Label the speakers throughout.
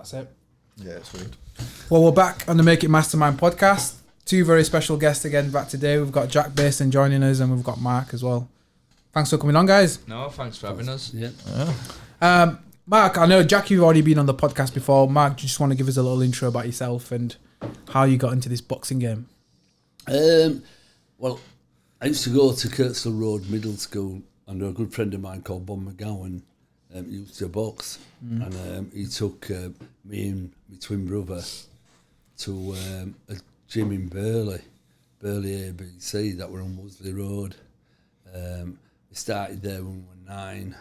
Speaker 1: That's it.
Speaker 2: Yeah, sweet.
Speaker 1: Well, we're back on the Make It Mastermind podcast. Two very special guests again back today. We've got Jack Bateson joining us, and we've got Mark as well. Thanks for coming on, guys.
Speaker 3: No, thanks for having us.
Speaker 2: Yeah.
Speaker 1: Mark, I know Jack, you've already been on the podcast before. Mark, do you just want to give us a little intro about yourself and how you got into this boxing game?
Speaker 4: Well, I used to go to Kirksall Road Middle School under a good friend of mine called Bob McGowan. He used to box, and he took me and my twin brother to a gym in Burley ABC, that were on Worsley Road. We started there when we were 9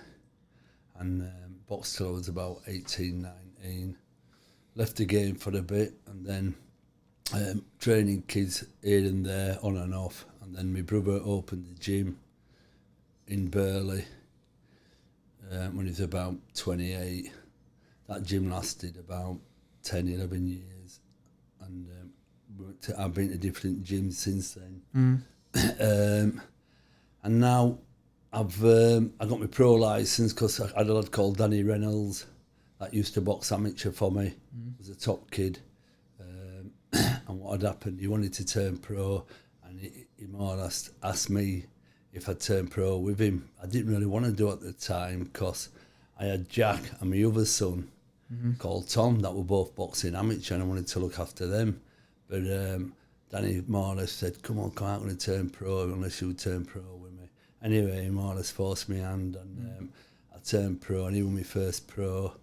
Speaker 4: and boxed till I was about 18, 19. Left the game for a bit and then training kids here and there, on and off. And then my brother opened the gym in Burley when he was about 28. That gym lasted about 10, 11 years. And I've been to different gyms since then. And now I got my pro licence because I had a lad called Danny Reynolds that used to box amateur for me. Was a top kid. And what had happened, he wanted to turn pro, and he more or less asked me if I'd turn pro with him. I didn't really want to do it at the time because I had Jack and my other son called Tom that were both boxing amateur, and I wanted to look after them. But Danny more or less said, come on, I'm going to turn pro unless you would turn pro with me. Anyway, he more or less forced me hand, and I turned pro, and he was my first pro.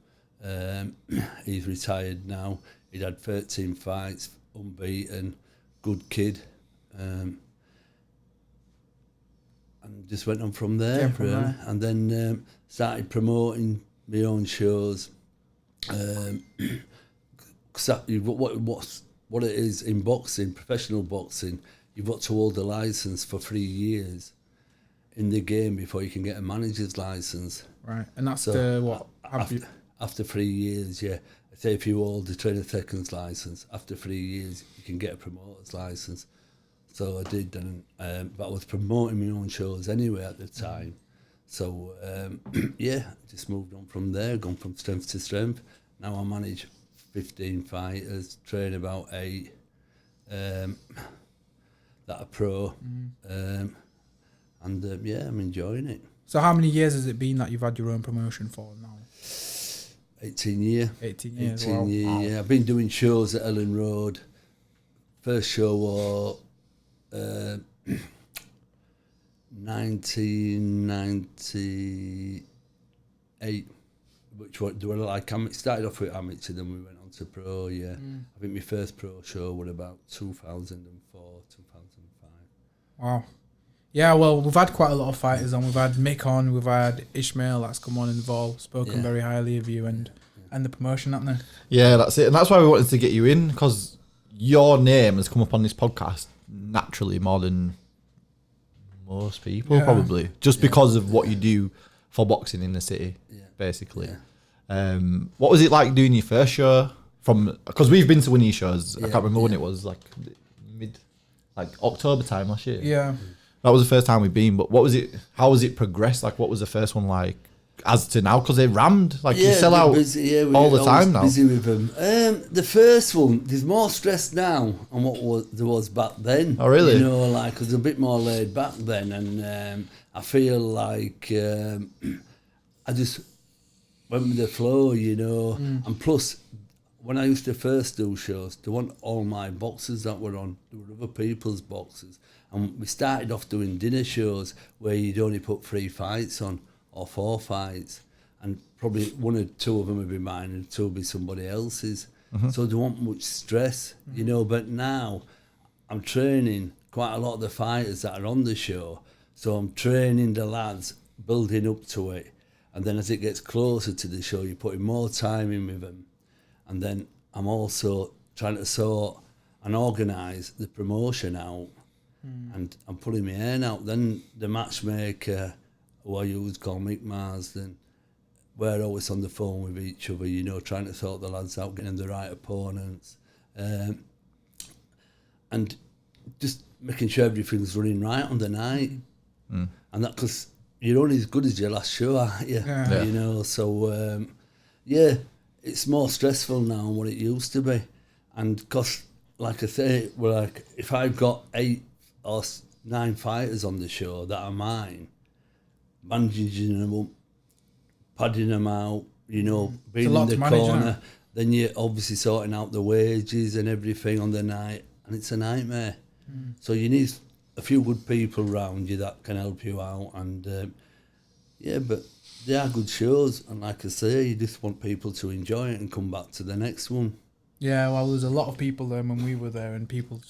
Speaker 4: He's retired now. He'd had 13 fights, unbeaten, good kid. And just went on from there, really. And then started promoting my own shows. What it is in boxing, professional boxing, you've got to hold a licence for 3 years in the game before you can get a manager's licence.
Speaker 1: Right, and that's
Speaker 4: After 3 years, yeah. Say if you hold the trainer seconds licence, after 3 years you can get a promoter's licence. So I did, and but I was promoting my own shows anyway at the time. So yeah, just moved on from there, gone from strength to strength. Now I manage 15 fighters, train about 8 that are pro, and yeah, I'm enjoying it.
Speaker 1: So how many years has it been that you've had your own promotion for now?
Speaker 4: 18 years.
Speaker 1: 18 years,
Speaker 4: 18 years, wow. Yeah. I've been doing shows at Ellen Road. First show was 1998, which were like started off with amateur, then we went on to pro. Yeah, I think my first pro show was about 2004, 2005.
Speaker 1: Wow. Yeah, well, we've had quite a lot of fighters on. We've had Mick on, we've had Ishmael that's come on involved, spoken very highly of you and the promotion happening.
Speaker 2: Yeah, that's it. And that's why we wanted to get you in, because your name has come up on this podcast naturally more than most people, probably. Just because of what you do for boxing in the city, basically. Yeah. What was it like doing your first show? Because we've been to Winnie shows. I can't remember when it was, like October time last year.
Speaker 1: Yeah.
Speaker 2: That was the first time we've been, but what was it? How was it progressed? Like, what was the first one like as to now? Because they rammed, like you sell out all the time now.
Speaker 4: Busy with them. The first one, there's more stress now on what there was back then.
Speaker 2: Oh, really?
Speaker 4: You know, like it was a bit more laid back then, and I feel like I just went with the flow, you know. And plus, when I used to first do shows, there weren't all my boxes that were on. There were other people's boxes. And we started off doing dinner shows where you'd only put 3 fights on, or 4 fights, and probably 1 or 2 of them would be mine and 2 would be somebody else's. So there wasn't much stress, you know. But now I'm training quite a lot of the fighters that are on the show. So I'm training the lads, building up to it. And then as it gets closer to the show, you're putting more time in with them. And then I'm also trying to sort and organise the promotion out. And I'm pulling my hair out. Then the matchmaker, who I use called Mick Marsden, we're always on the phone with each other, you know, trying to sort the lads out, getting them the right opponents, and just making sure everything's running right on the night. And that, because you're only as good as your last show, aren't you? You know, so it's more stressful now than what it used to be. And because, like I say, if I've got 8 or 9 fighters on the show that are mine, managing them up, padding them out, being in the corner, then you're obviously sorting out the wages and everything on the night, and it's a nightmare. So you need a few good people around you that can help you out, and but they are good shows, and like I say, you just want people to enjoy it and come back to the next one.
Speaker 1: Yeah, well, there's a lot of people there when we were there, and people.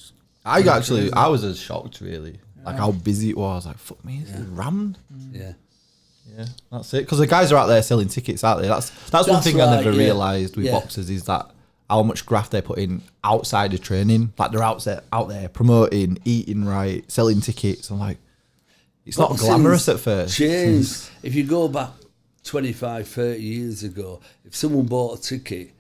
Speaker 2: I was as shocked really, like how busy it was. Like, fuck me, this is rammed.
Speaker 4: Yeah,
Speaker 2: that's it. Because the guys are out there selling tickets, aren't they? That's one thing I never realised with boxers is that how much graft they put in outside of training. Like they're out there promoting, eating right, selling tickets. I'm like, it's not glamorous at first.
Speaker 4: Changed. If you go back 25, 30 years ago, if someone bought a ticket,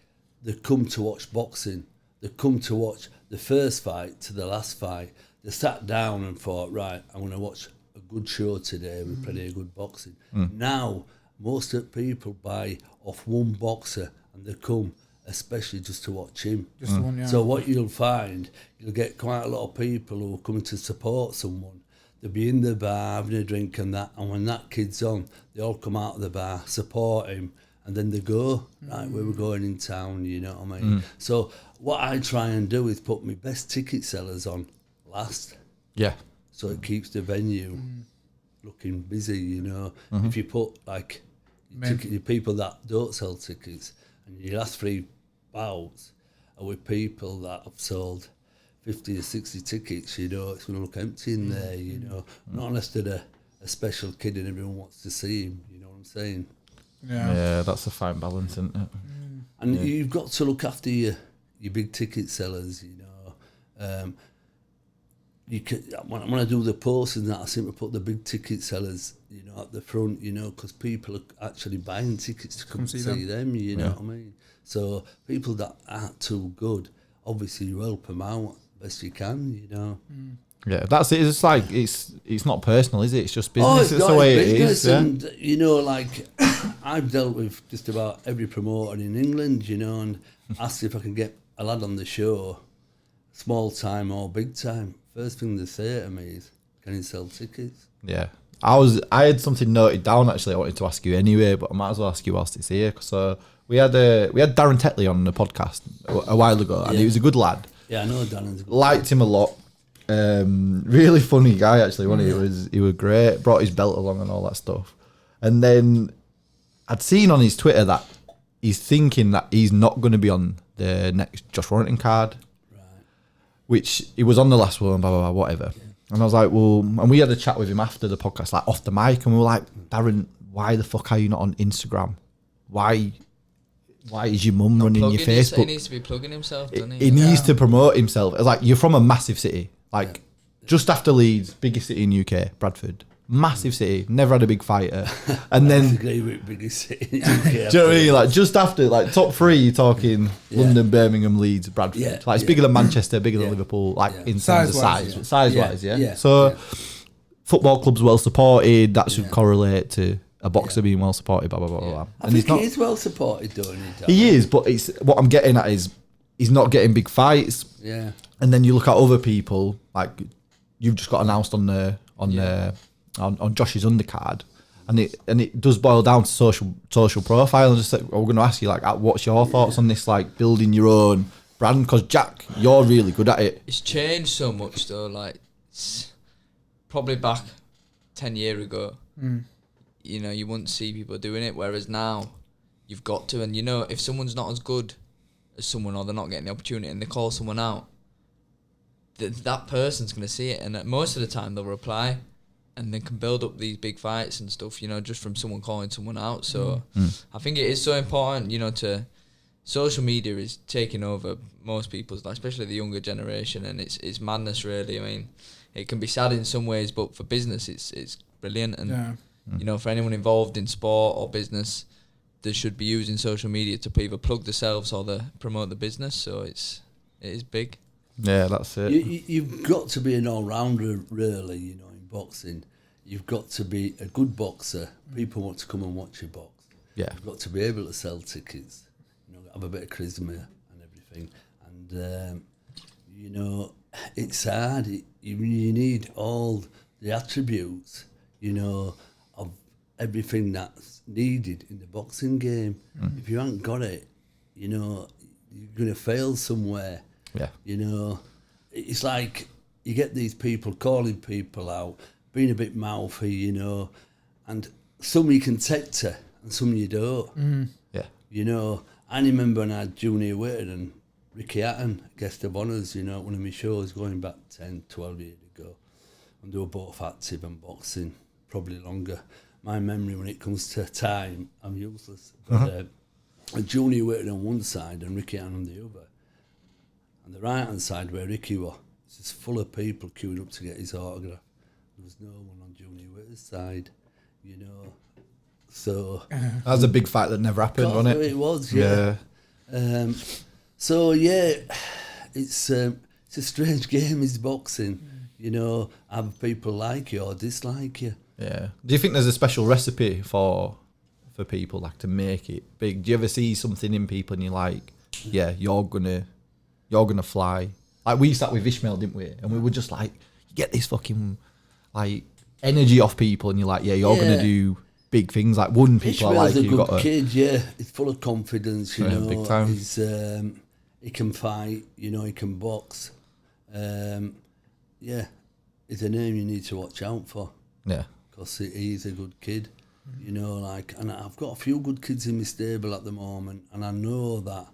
Speaker 4: they'd come to watch boxing. They'd come to watch the first fight to the last fight. They sat down and thought, right, I'm going to watch a good show today with plenty of good boxing. Now, most of the people buy off one boxer and they come especially just to watch him.
Speaker 1: Just the one, yeah.
Speaker 4: So what you'll find, you'll get quite a lot of people who are coming to support someone. They'll be in the bar having a drink and that, and when that kid's on, they all come out of the bar, support him, and then they go, right, where we're going in town, you know what I mean? So what I try and do is put my best ticket sellers on last.
Speaker 2: Yeah.
Speaker 4: So it keeps the venue looking busy, If you put like your people that don't sell tickets, and your last 3 bouts are with people that have sold 50 or 60 tickets, it's going to look empty in there, Not unless they're a special kid and everyone wants to see him, you know what I'm saying?
Speaker 2: Yeah, that's a fine balance, isn't it?
Speaker 4: And you've got to look after your big ticket sellers, You can, when I do the posts and that, I seem to put the big ticket sellers, at the front, because people are actually buying tickets to come see them, you know what I mean? So people that aren't too good, obviously you help them out best you can,
Speaker 2: Yeah, that's it. It's like it's not personal, is it? It's just business. It's the way it is.
Speaker 4: And I've dealt with just about every promoter in England, and asked if I can get a lad on the show, small time or big time. First thing they say to me is, "Can you sell tickets?"
Speaker 2: Yeah, I had something noted down actually. I wanted to ask you anyway, but I might as well ask you whilst it's here. So we had Darren Tetley on the podcast a while ago, and he was a good lad.
Speaker 4: Yeah, I know Darren's good.
Speaker 2: Liked him a lot. Really funny guy actually. He was great. Brought his belt along and all that stuff. And then I'd seen on his Twitter that he's thinking that he's not going to be on the next Josh Warrington card. Which he was on the last one, blah, blah, blah, whatever. Yeah. And I was like, well, and we had a chat with him after the podcast, like off the mic, and we were like, Darren, why the fuck are you not on Instagram? Why is your mum running your Facebook?
Speaker 3: He needs to be plugging himself, doesn't he?
Speaker 2: He needs to promote himself. It's like, you're from a massive city, like just after Leeds, biggest city in UK, Bradford. Massive city, never had a big fighter. And then
Speaker 4: biggest city in
Speaker 2: do
Speaker 4: UK.
Speaker 2: you know what I mean? Like just after, like top 3, you're talking London, Birmingham, Leeds, Bradford. Like it's bigger than Manchester, bigger than Liverpool, like in terms of size wise. Football clubs well supported, that should correlate to a boxer being well supported, blah blah blah blah.
Speaker 4: I think he is well supported, don't he?
Speaker 2: He is, but it's what I'm getting at is he's not getting big fights.
Speaker 4: Yeah.
Speaker 2: And then you look at other people, like you've just got announced on Josh's undercard, and it does boil down to social profile. And just like, we're going to ask you, like, what's your thoughts on this, like building your own brand? Because Jack, you're really good at it.
Speaker 3: It's changed so much though. Like probably back 10 years ago, you wouldn't see people doing it. Whereas now, you've got to, and if someone's not as good as someone, or they're not getting the opportunity, and they call someone out, that person's going to see it, and most of the time they'll reply. And they can build up these big fights and stuff, just from someone calling someone out. So I think it is so important, to social media is taking over most people's life, especially the younger generation, and it's madness really. I mean, it can be sad in some ways, but for business it's brilliant. And for anyone involved in sport or business, they should be using social media to either plug themselves or promote the business. So it is big.
Speaker 2: Yeah, that's it.
Speaker 4: You've got to be an all-rounder, really, in boxing. You've got to be a good boxer. People want to come and watch you box.
Speaker 2: Yeah.
Speaker 4: You've got to be able to sell tickets. have a bit of charisma and everything. And, you know, it's hard. You need all the attributes, you know, of everything that's needed in the boxing game. If you haven't got it, you know, you're going to fail somewhere.
Speaker 2: Yeah.
Speaker 4: You know, it's like you get these people calling people out, being a bit mouthy, you know, and some you can take to and some you don't.
Speaker 2: Yeah.
Speaker 4: You know, I remember when I had Junior Whitton and Ricky Hatton, guest of honours, you know, at one of my shows going back 10, 12 years ago. And they were both active and boxing, probably longer. My memory when it comes to time, I'm useless. But Junior Whitton on one side and Ricky Hatton on the other. And the right-hand side where Ricky was, it's just full of people queuing up to get his autograph. There was no one on Junior Whitton's side, you know. So
Speaker 2: That was a big fight that never happened, wasn't it?
Speaker 4: It was, yeah. So yeah, it's a strange game, is boxing. You know, have people like you or dislike you.
Speaker 2: Yeah. Do you think there's a special recipe for people like to make it big? Do you ever see something in people and you're like, yeah, you're gonna fly? Like we sat with Ishmael, didn't we? And we were just like, you get this fucking like energy off people, and you're like, yeah, you're gonna do big things. Like one people
Speaker 4: Ishmael's
Speaker 2: are like,
Speaker 4: a good kid, yeah. He's full of confidence, you know.
Speaker 2: Big time.
Speaker 4: He's he can fight, you know. He can box. Yeah, it's a name you need to watch out for.
Speaker 2: Yeah,
Speaker 4: because he's a good kid, you know. Like, and I've got a few good kids in my stable at the moment, and I know that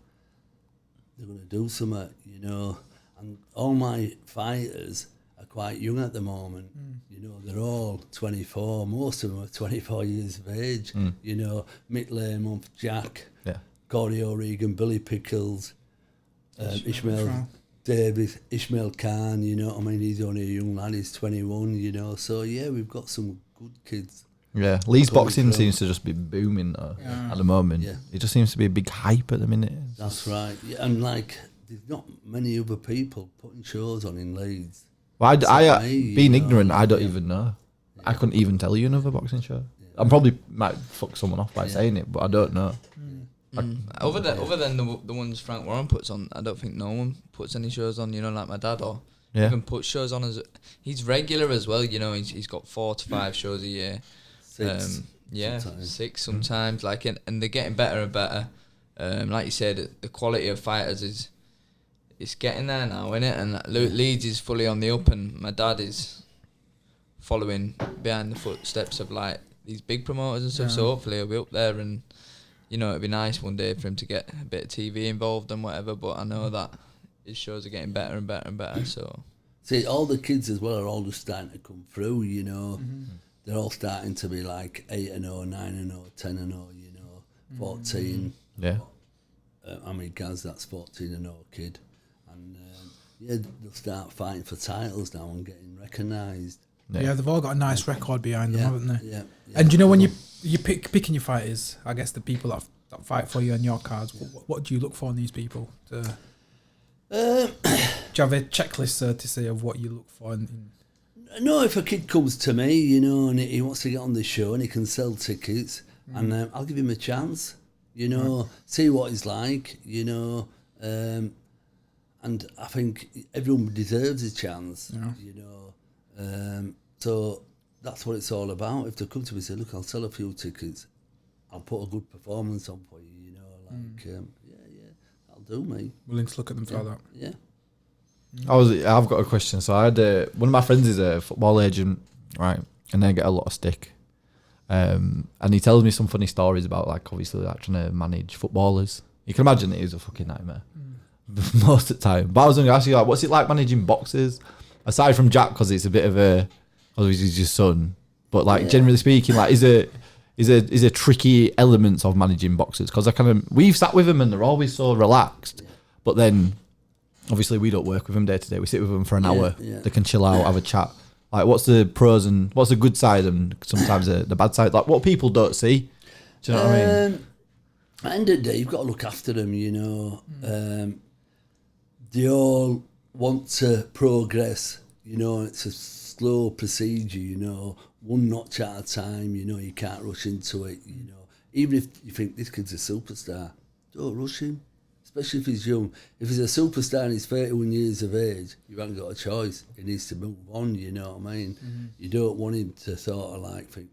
Speaker 4: they're going to do something, you know. And all my fighters are quite young at the moment. You know, they're all 24. Most of them are 24 years of age. You know, Mick Lehman, Jack, Corey O'Regan, Billy Pickles, Ishmael Davis, Ishmael Khan, you know what I mean? He's only a young lad, he's 21, you know. So, yeah, we've got some good kids.
Speaker 2: Yeah, Leeds boxing seems to just be booming though, at the moment. Yeah. It just seems to be a big hype at the minute.
Speaker 4: That's right. Yeah, and, like, there's not many other people putting shows on in Leeds.
Speaker 2: Well, being ignorant, I don't even know. Yeah. I couldn't even tell you another boxing show. Yeah. I probably might fuck someone off by saying it, but I don't know.
Speaker 3: Other than the ones Frank Warren puts on, I don't think no one puts any shows on, you know, like my dad, or even put shows on. He's regular as well, you know. He's got 4 to 5 shows a year.
Speaker 4: 6
Speaker 3: sometimes. 6 sometimes, like, and they're getting better and better. Like you said, the quality of fighters it's getting there now, isn't it? And Leeds is fully on the up, and my dad is following behind the footsteps of like these big promoters and stuff. So hopefully he'll be up there, and you know, it'd be nice one day for him to get a bit of TV involved and whatever. But I know that his shows are getting better and better and better. So
Speaker 4: see, all the kids as well are all just starting to come through. You know, they're all starting to be like 8-0, 9-0, 10-0. You know, 14.
Speaker 2: Yeah.
Speaker 4: I mean, Gaz, that's 14-0 kid. And yeah, they'll start fighting for titles now and getting recognised.
Speaker 1: Yeah, they've all got a nice record behind them, haven't they?
Speaker 4: Yeah.
Speaker 1: And you know, when you picking your fighters, I guess the people that fight for you on your cards, what do you look for in these people? Do you have a checklist, so to say, of what you look for?
Speaker 4: No, if a kid comes to me, you know, and he wants to get on the show and he can sell tickets, and I'll give him a chance, you know, see what he's like, you know. And I think everyone deserves a chance, you know. So that's what it's all about. If they come to me and say, look, I'll sell a few tickets, I'll put a good performance on for you, you know, like, that'll do me.
Speaker 1: Willing to look at them for that.
Speaker 4: Yeah.
Speaker 2: I've got a question. So I had one of my friends is a football agent, right, and they get a lot of stick. And he tells me some funny stories about, like, obviously, like, trying to manage footballers. You can imagine it is a fucking nightmare most of the time. But I was going to ask you, like, what's it like managing boxers? Aside from Jack, because it's a bit of obviously he's your son, but like generally speaking, like is a tricky elements of managing boxers, because we've sat with them and they're always so relaxed, but then obviously we don't work with them day to day. We sit with them for an hour. They can chill out, have a chat. Like, what's the pros and what's the good side and sometimes the bad side? Like, what people don't see. Do you know what I mean?
Speaker 4: At the end of the day, you've got to look after them, you know. They all want to progress, you know, and it's a slow procedure, you know, one notch at a time, you know, you can't rush into it, you know. Even if you think this kid's a superstar, don't rush him, especially if he's young. If he's a superstar and he's 31 years of age, you haven't got a choice. He needs to move on, you know what I mean? Mm-hmm. You don't want him to sort of like think,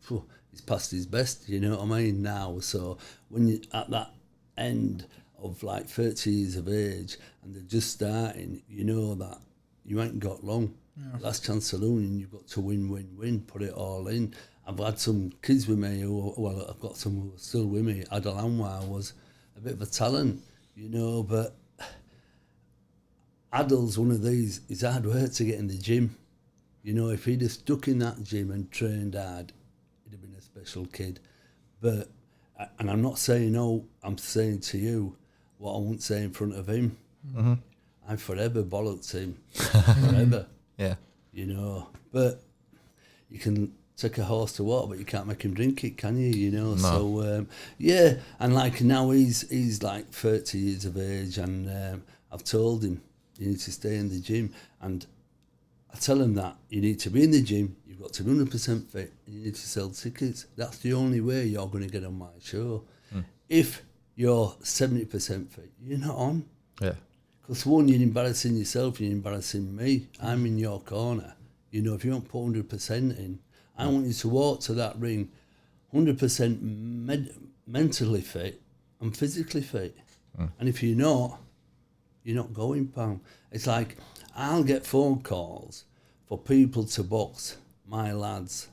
Speaker 4: he's past his best, you know what I mean, now. So when you're at that end of like 30 years of age and they're just starting, you know that you ain't got long. Yeah. Last chance saloon, and you've got to win, put it all in. I've had some kids with me I've got some who are still with me. Adel Anwar was a bit of a talent, you know, but Adel's one of these, it's hard work to get in the gym. You know, if he'd have stuck in that gym and trained hard, he'd have been a special kid. But, and I'm not saying, I'm saying to you what I won't say in front of him. Mm-hmm. I forever bollocked him. Forever.
Speaker 2: Yeah.
Speaker 4: You know, but you can take a horse to water, but you can't make him drink it, can you? You know, no. So and like now he's like 30 years of age, and I've told him you need to stay in the gym, and I tell him that you need to be in the gym, you've got to be 100% fit, and you need to sell tickets. That's the only way you're going to get on my show. If you're 70% fit, you're not on.
Speaker 2: Yeah.
Speaker 4: Because one, you're embarrassing yourself, you're embarrassing me. I'm in your corner. You know, if you don't put 100% in, I want you to walk to that ring 100% mentally fit and physically fit. And if you're not going, pal. It's like, I'll get phone calls for people to box my lads,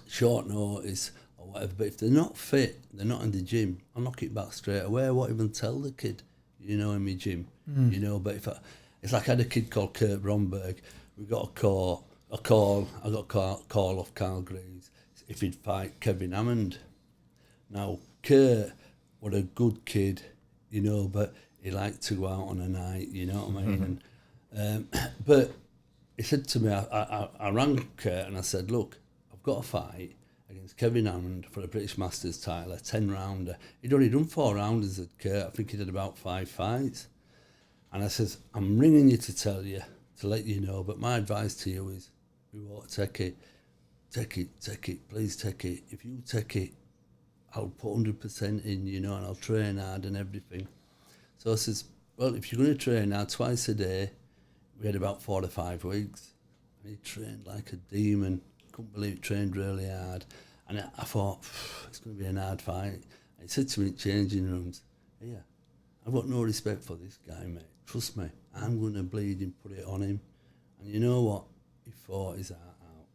Speaker 4: short notice or whatever, but if they're not fit, they're not in the gym, I'll knock it back straight away. I won't even tell the kid, you know, in my gym, you know, but it's like I had a kid called Kurt Bromberg. We got I got a call off Carl Greaves if he'd fight Kevin Hammond. Now, Kurt was a good kid, you know, but he liked to go out on a night, you know what I mean? And, but he said to me, I rang Kurt and I said, look, I've got a fight against Kevin Hammond for a British Masters title, a 10-rounder. He'd only done 4 rounders at Kurt. I think he did about 5 fights. And I says, I'm ringing you to let you know, but my advice to you is, we won't take it, please take it. If you take it, I'll put 100% in, you know, and I'll train hard and everything. So I says, well, if you're going to train hard twice a day, we had about 4 to 5 weeks. And he trained like a demon. Couldn't believe it, trained really hard. And I thought, it's going to be an hard fight. And he said to me in changing rooms, yeah, I've got no respect for this guy, mate. Trust me, I'm going to bleed him, put it on him. And you know what? He fought his heart out.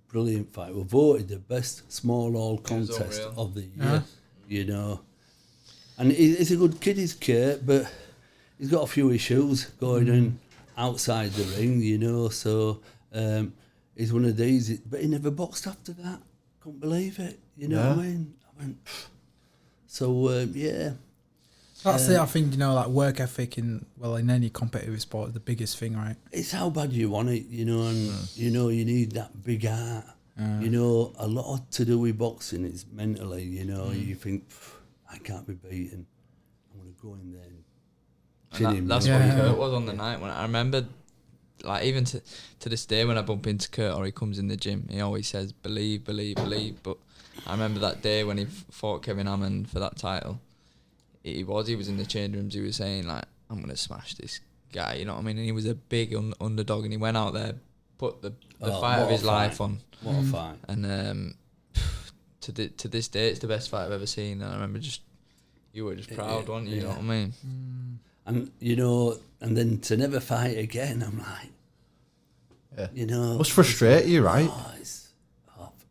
Speaker 4: Brilliant fight. We voted the best small hall contest of the year, you know. And he's a good kid, he's Kurt, but he's got a few issues going on outside the ring, you know. So he's one of these, but he never boxed after that. Couldn't believe it, you know what I mean? I went, so, yeah.
Speaker 1: That's it, I think, you know, like work ethic in any competitive sport is the biggest thing, right?
Speaker 4: It's how bad you want it, you know, and, you know, you need that big heart. You know, a lot to do with boxing is mentally, you know, you think, I can't be beaten. I'm going to go in there and chin him.
Speaker 3: That's what Kurt was on the night. When I remember, like, even to this day when I bump into Kurt or he comes in the gym, he always says, believe. But I remember that day when he fought Kevin Hammond for that title, he was in the change rooms, he was saying, like, I'm going to smash this guy, you know what I mean? And he was a big underdog, and he went out there, put the fight of his life on.
Speaker 4: What a fight.
Speaker 3: And to this day, it's the best fight I've ever seen. And I remember you were just proud, weren't you? You know what I mean?
Speaker 4: And, you know, and then to never fight again, I'm like, you know.
Speaker 2: Must frustrate you, right?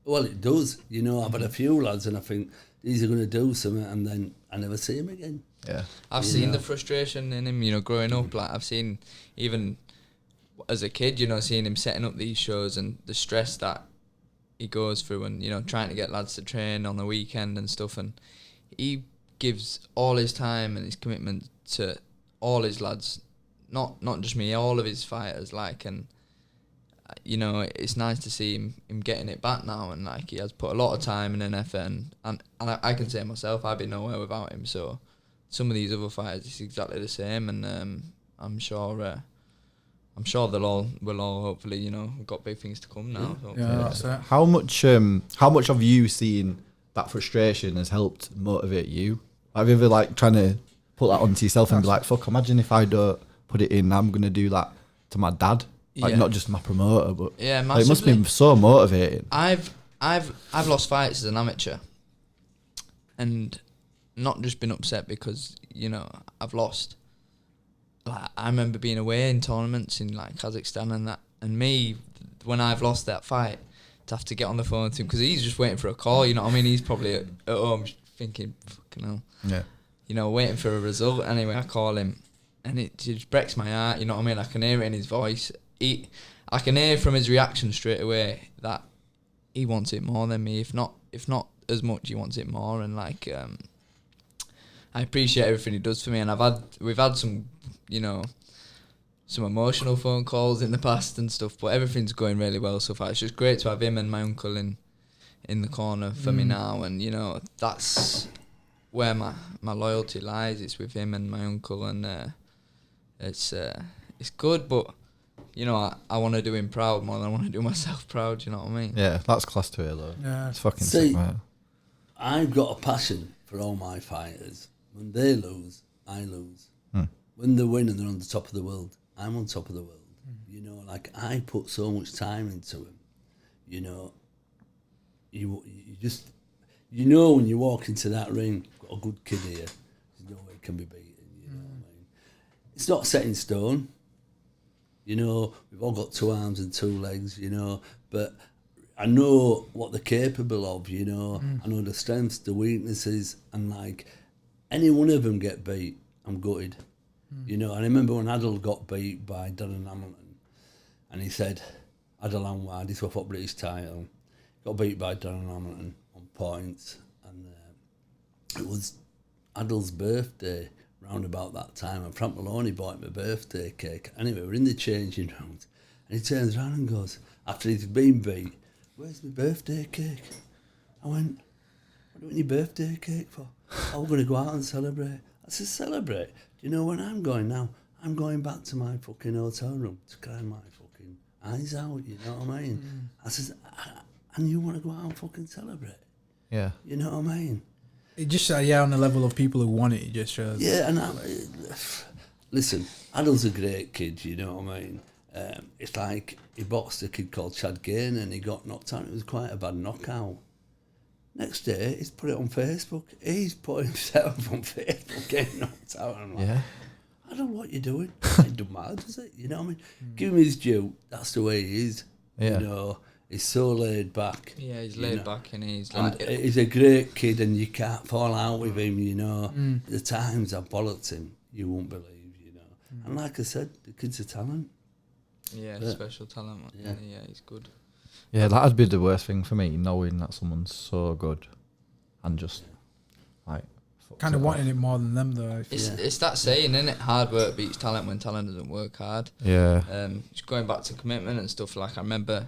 Speaker 4: Well, it does. You know, I've had a few lads and I think these are going to do something, and then I never see him again.
Speaker 2: Yeah.
Speaker 3: I've seen the frustration in him, you know, growing up. Like, I've seen, even as a kid, you know, seeing him setting up these shows and the stress that he goes through, and, you know, trying to get lads to train on the weekend and stuff. And he gives all his time and his commitment to all his lads, not just me, all of his fighters, like, and, you know, it's nice to see him getting it back now, and, like, he has put a lot of time and an effort, and I can say myself, I'd be nowhere without him. So some of these other fighters, it's exactly the same, and I'm sure they'll all hopefully, you know, we've got big things to come now.
Speaker 1: That's it.
Speaker 2: How much of you seeing that frustration has helped motivate you? Have you ever, like, trying to put that onto yourself and be like, fuck, imagine if I don't put it in, I'm going to do that to my dad. Like, not just my promoter, but
Speaker 3: yeah,
Speaker 2: like, it must be so motivating.
Speaker 3: I've lost fights as an amateur, and not just been upset because, you know, I've lost. Like, I remember being away in tournaments in like Kazakhstan and that, and me, when I've lost that fight, to have to get on the phone to him, because he's just waiting for a call, you know what I mean? He's probably at home thinking, fucking hell. Yeah. You know, waiting for a result. Anyway, I call him, and it just breaks my heart, you know what I mean? I can hear it in his voice. I can hear from his reaction straight away that he wants it more than me. If not as much, he wants it more. And like, I appreciate everything he does for me. And we've had some, you know, some emotional phone calls in the past and stuff, but everything's going really well so far. It's just great to have him and my uncle in the corner for me now. And, you know, that's where my loyalty lies. It's with him and my uncle, and it's good, but, you know, I want to do him proud more than I want to do myself proud, you know what I mean?
Speaker 2: Yeah, that's class to hear, though.
Speaker 1: Yeah.
Speaker 2: It's fucking sick, man.
Speaker 4: I've got a passion for all my fighters. When they lose, I lose. When they win and they're on the top of the world, I'm on top of the world. You know, like, I put so much time into them. You know, you just, you know, when you walk into that ring, got a good kid here, there's no way it can be beaten, you know what I mean? It's not set in stone. You know, we've all got 2 arms and 2 legs, you know, but I know what they're capable of, you know. I know the strengths, the weaknesses, and like, any one of them get beat, I'm gutted. You know, I remember when Adel got beat by Darren Hamilton, and he said, Adel Anwar, this was for British title, got beat by Darren Hamilton on points, and it was Adel's birthday round about that time, and Frank Maloney bought him a birthday cake. Anyway, we're in the changing rooms, and he turns around and goes, after he's been beat, "Where's my birthday cake?" I went, "What do you want your birthday cake for?" "Oh, we're going to go out and celebrate." I said, "Celebrate? Do you know where I'm going now? I'm going back to my fucking hotel room to cry my fucking eyes out, you know what I mean?" I said, "And you want to go out and fucking celebrate?"
Speaker 2: Yeah.
Speaker 4: You know what I mean?
Speaker 1: It just, on the level of people who want it just shows.
Speaker 4: Yeah, and listen, Adel's a great kid, you know what I mean? It's like, he boxed a kid called Chad Gain and he got knocked out. It was quite a bad knockout. Next day, he's put it on Facebook. He's put himself on Facebook getting knocked out. I'm like, I don't know what you're doing. It doesn't matter, does it? You know what I mean? Give him his due. That's the way he is. Yeah. You know, he's so laid back.
Speaker 3: Yeah, he's laid back, and he's like...
Speaker 4: he's a great kid, and you can't fall out with him, you know. The times I bollocked him, you won't believe, you know. And like I said, the kid's a talent.
Speaker 3: Yeah, special talent. Yeah, he's good.
Speaker 2: Yeah, that'd be the worst thing for me, knowing that someone's so good and just, like...
Speaker 1: Kind of wanting it more than them, though.
Speaker 3: It's that saying, isn't it? Hard work beats talent when talent doesn't work hard.
Speaker 2: Yeah.
Speaker 3: Just going back to commitment and stuff, like, I remember...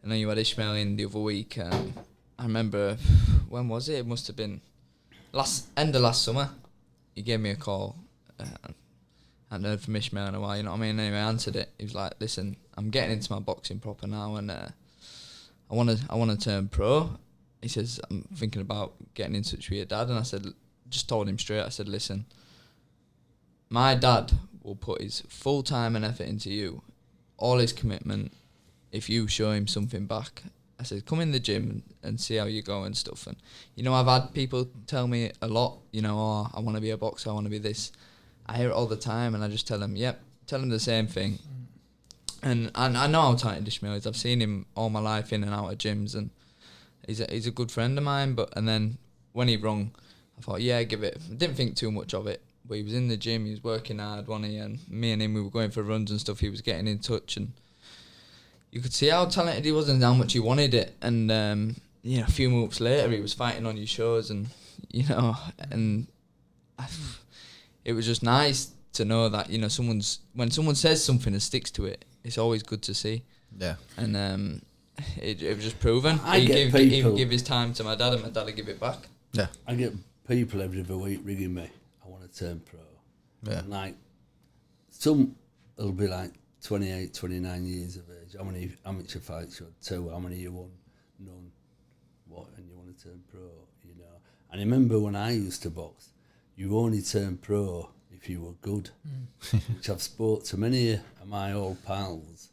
Speaker 3: I know you had Ishmael in the other week. I remember, when was it? It must have been end of last summer. He gave me a call. I hadn't heard from Ishmael in a while, you know what I mean? Anyway, I answered it. He was like, "Listen, I'm getting into my boxing proper now, and I want to turn pro." He says, "I'm thinking about getting in touch with your dad." And I said, just told him straight. I said, "Listen, my dad will put his full time and effort into you, all his commitment, if you show him something back." I said, "Come in the gym and see how you go and stuff." And, you know, I've had people tell me a lot, you know, "Oh, I want to be a boxer, I want to be this." I hear it all the time, and I just tell them, tell him the same thing. And I know how talented Ishmael is. I've seen him all my life in and out of gyms, and he's a good friend of mine. And then when he rung, I thought, give it. I didn't think too much of it. But he was in the gym, he was working hard, wasn't he? And me and him, we were going for runs and stuff. He was getting in touch, and you could see how talented he was and how much he wanted it. And, a few months later, he was fighting on your shows, and, you know, and it was just nice to know that, you know, when someone says something and sticks to it, it's always good to see. Yeah. And it was just proven. He give his time to my dad, and my dad would give it back. Yeah.
Speaker 4: I get people every other week ringing me, "I want to turn pro." Yeah. And like, some will be like 28, 29 years of age. How many amateur fights you had? 2. How many you won? None. What? And you want to turn pro, you know? And I remember when I used to box, you only turn pro if you were good, which I've spoke to many of my old pals,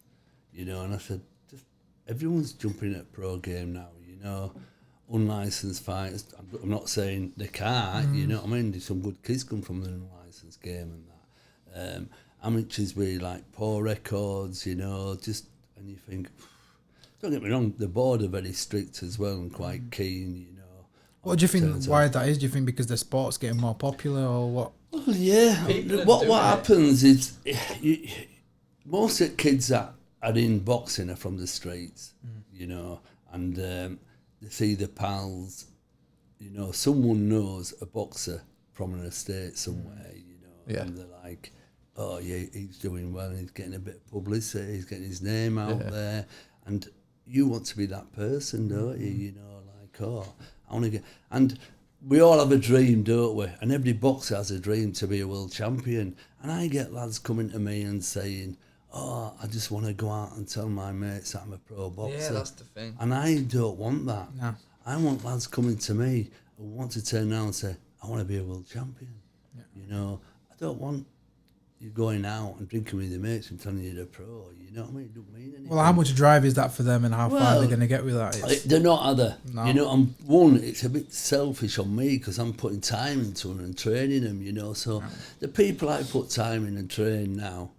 Speaker 4: you know, and I said, just, everyone's jumping at pro game now, you know, unlicensed fighters. I'm not saying they can't, you know what I mean? There's some good kids come from the unlicensed game and that. Amateurs with like poor records, you know, just, and you think, don't get me wrong, the board are very strict as well and quite keen, you know.
Speaker 1: What do you think, why that is? Do you think because the sport's getting more popular or what?
Speaker 4: Well, yeah. What happens is, most of the kids that are in boxing are from the streets, you know, and they see the pals, you know, someone knows a boxer from an estate somewhere, you know, and they're like, oh yeah, he's doing well, he's getting a bit of publicity, he's getting his name out there, and you want to be that person, don't you? You know, like, oh, I want to get, and we all have a dream, don't we? And every boxer has a dream to be a world champion. And I get lads coming to me and saying, oh, I just want to go out and tell my mates that I'm a pro boxer.
Speaker 3: Yeah, that's the thing.
Speaker 4: And I don't want that.
Speaker 1: No.
Speaker 4: I want lads coming to me who want to turn around and say, I want to be a world champion. Yeah. You know, I don't want you going out and drinking with your mates and telling you they're pro. You know what I mean? It don't mean anything.
Speaker 1: Well, how much drive is that for them and how far they're going to get with that?
Speaker 4: They're not other.
Speaker 1: No.
Speaker 4: You know, it's a bit selfish on me because I'm putting time into them and training them, you know. So the people I put time in and train now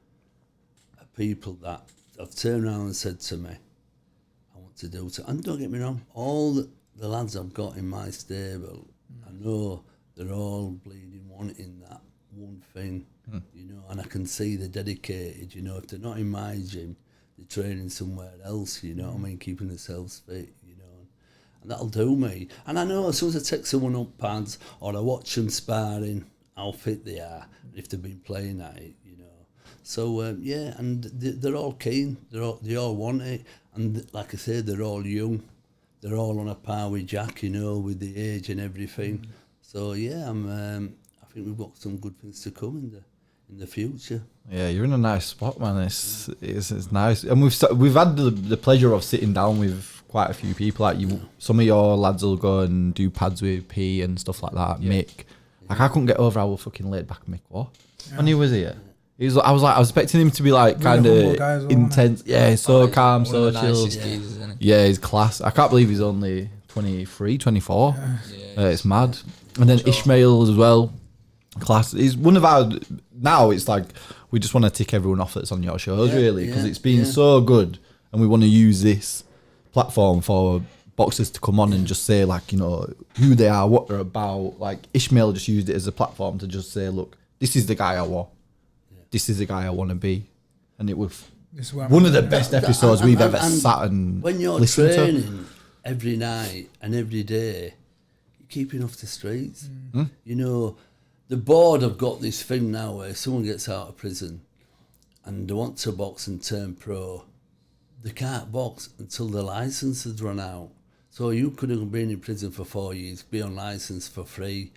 Speaker 4: are people that have turned around and said to me, I want to do it. And don't get me wrong, all the lads I've got in my stable, I know they're all bleeding wanting that one thing, you know, and I can see they're dedicated, you know. If they're not in my gym, they're training somewhere else, you know what I mean, keeping themselves fit, you know, and that'll do me. And I know as soon as I take someone up pads or I watch them sparring, how fit they are, if they've been playing at it, you know. So, yeah, and they're all keen, they all want it, and like I said, they're all young, they're all on a par with Jack, you know, with the age and everything. So, yeah, I think we've got some good things to come in the future.
Speaker 2: Yeah, you're in a nice spot, man. It's nice, and we've had the pleasure of sitting down with quite a few people. Like you, some of your lads will go and do pads with P and stuff like that. Yeah. Mick, like I couldn't get over how fucking laid back Mick was when he was here. I was expecting him to be like kind of intense. Yeah, he's so calm, so chill. Yeah, he's class. I can't believe he's only 23, 24. It's mad. And then Ishmael as well. Class. He's one of our, now it's like we just want to tick everyone off that's on your shows, really, because it's been so good, and we want to use this platform for boxers to come on and just say, like, you know, who they are, what they're about. Like Ishmael just used it as a platform to just say, look, this is the guy I want, this is the guy I want to be, and it was one of the best episodes we've ever sat and
Speaker 4: when you're training every night and every day, you're keeping off the streets. You know, the board have got this thing now where someone gets out of prison and they want to box and turn pro, they can't box until the licence has run out. So you could have been in prison for 4 years, be on licence for free.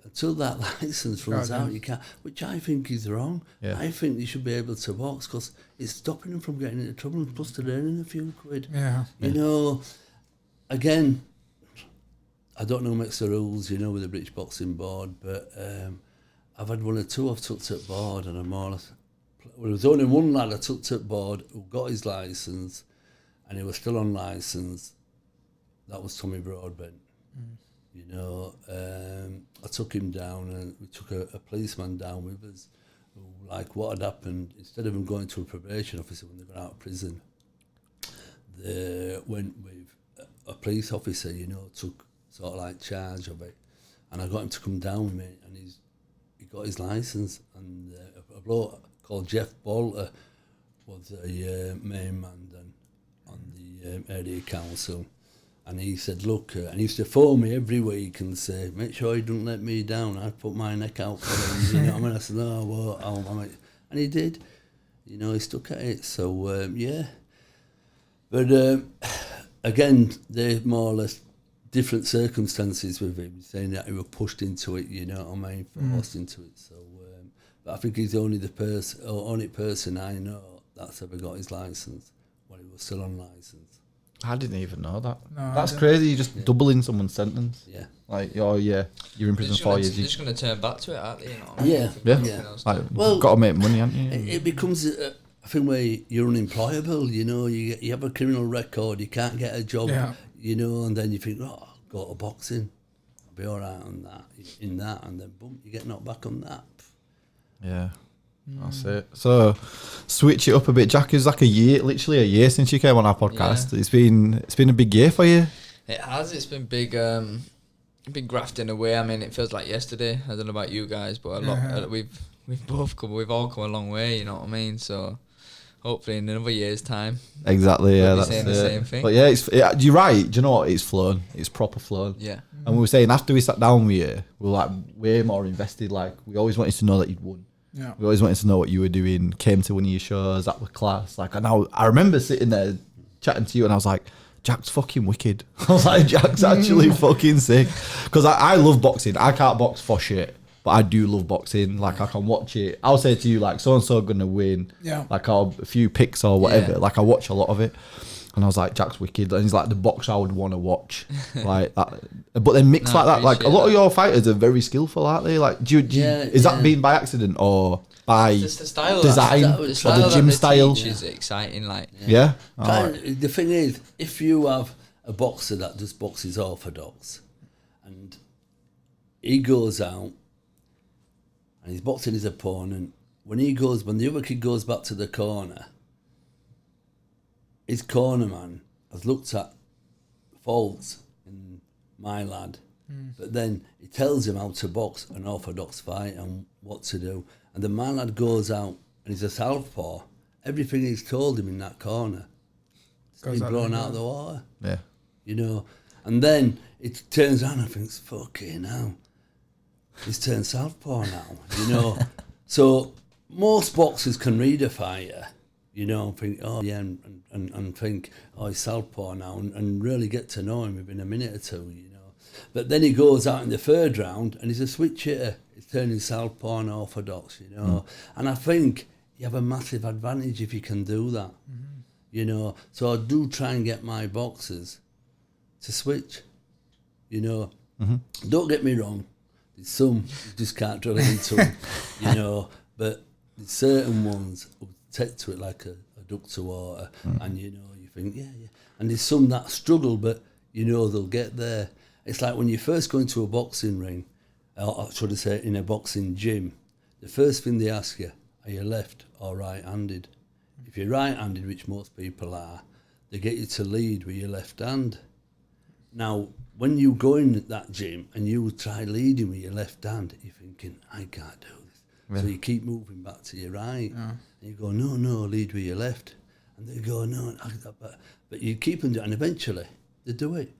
Speaker 4: Until that licence runs out, you can't, which I think is wrong.
Speaker 2: Yeah.
Speaker 4: I think you should be able to box because it's stopping them from getting into trouble, and plus they're earning a few quid. You know, again, I don't know who makes the rules, you know, with the British Boxing Board, but I've had one or two I've took to board, and I'm all, well, there was only one lad I took to board who got his licence, and he was still on licence. That was Tommy Broadbent. You know, I took him down, and we took a policeman down with us, who, like, what had happened, instead of him going to a probation officer when they got out of prison, they went with a police officer, you know, took sort of like charge of it, and I got him to come down with me, and he got his licence, and a bloke called Jeff Bolter was a main man then on the area council, and he said, look, and he used to phone me every week and say, make sure he don't let me down, I'd put my neck out for him, you know what I mean? I said, no, well, and he did, you know, he stuck at it, so yeah. But again, they're more or less different circumstances with him, saying that he was pushed into it, you know what I mean, forced into it. So, but I think he's only only person I know that's ever got his licence when he was still on licence.
Speaker 2: I didn't even know that.
Speaker 1: No,
Speaker 2: That's crazy. You're just doubling someone's sentence.
Speaker 4: Yeah.
Speaker 2: Like, oh yeah, you're in prison 4 years.
Speaker 3: They're just going to turn back to it, aren't they? You know?
Speaker 2: Yeah. Like, you've got to make money, haven't you?
Speaker 4: It becomes a thing where you're unemployable. You know, you have a criminal record, you can't get a job.
Speaker 1: Yeah.
Speaker 4: You know, and then you think, oh, I'll go to boxing, I'll be all right on that, in that, and then boom, you get knocked back on that.
Speaker 2: Yeah. That's it. So, switch it up a bit, Jack. It's like literally a year since you came on our podcast. Yeah. It's been a big year for you.
Speaker 3: It has. It's been big. Been grafting away. I mean, it feels like yesterday. I don't know about you guys, but we've all come a long way. You know what I mean? So, hopefully, in another year's time.
Speaker 2: Exactly. Yeah, that's
Speaker 3: saying the same thing.
Speaker 2: But yeah, you're right. Do you know what? It's flown. It's proper flown.
Speaker 3: Yeah.
Speaker 2: And we were saying after we sat down with you, we were like way more invested. Like we always wanted to know that you'd won.
Speaker 1: Yeah.
Speaker 2: We always wanted to know what you were doing. Came to one of your shows. That was class. Like, and I remember sitting there chatting to you, and I was like, Jack's fucking wicked. I was like, Jack's actually fucking sick. Because I love boxing. I can't box for shit, but I do love boxing. Like, I can watch it. I'll say to you, like, so-and-so going to win.
Speaker 1: Yeah.
Speaker 2: Like, a few picks or whatever.
Speaker 3: Yeah.
Speaker 2: Like, I watch a lot of it. And I was like, Jack's wicked. And he's like the boxer I would want to watch. Like that. But then mixed like that. Like, a lot of your fighters are very skillful, aren't they? Like, is that being by accident or by
Speaker 3: It's the style
Speaker 2: design
Speaker 3: or
Speaker 2: the gym style?
Speaker 3: Which is exciting. Like,
Speaker 2: Yeah.
Speaker 4: The thing is, if you have a boxer that just boxes orthodox, and he goes out and he's boxing his opponent, when the other kid goes back to the corner, his corner man has looked at faults in my lad, but then he tells him how to box an orthodox fight and what to do. And the my lad goes out and he's a southpaw. Everything he's told him in that corner is blown out of the water.
Speaker 2: Yeah.
Speaker 4: You know, and then it turns around and thinks, fucking hell, he's turned southpaw now, you know. So most boxers can read a fighter, you know, and think, oh yeah, and think, oh, he's southpaw now, and really get to know him within a minute or two, you know. But then he goes out in the third round and he's a switch hitter. He's turning southpaw and orthodox, you know. And I think you have a massive advantage if you can do that, you know. So I do try and get my boxers to switch, you know. Don't get me wrong, there's some you just can't drill it into them, you know, but there's certain ones who take to it like a duck to water, and you know, you think, yeah. And there's some that struggle, but you know they'll get there. It's like when you first go into a boxing ring, or should I say in a boxing gym, the first thing they ask you, are you left or right-handed? If you're right-handed, which most people are, they get you to lead with your left hand. Now, when you go in that gym and you try leading with your left hand, you're thinking, I can't do this. Yeah. So you keep moving back to your right. Yeah. And you go, no, lead with your left. And they go, no, but you keep them doing, and eventually they do it.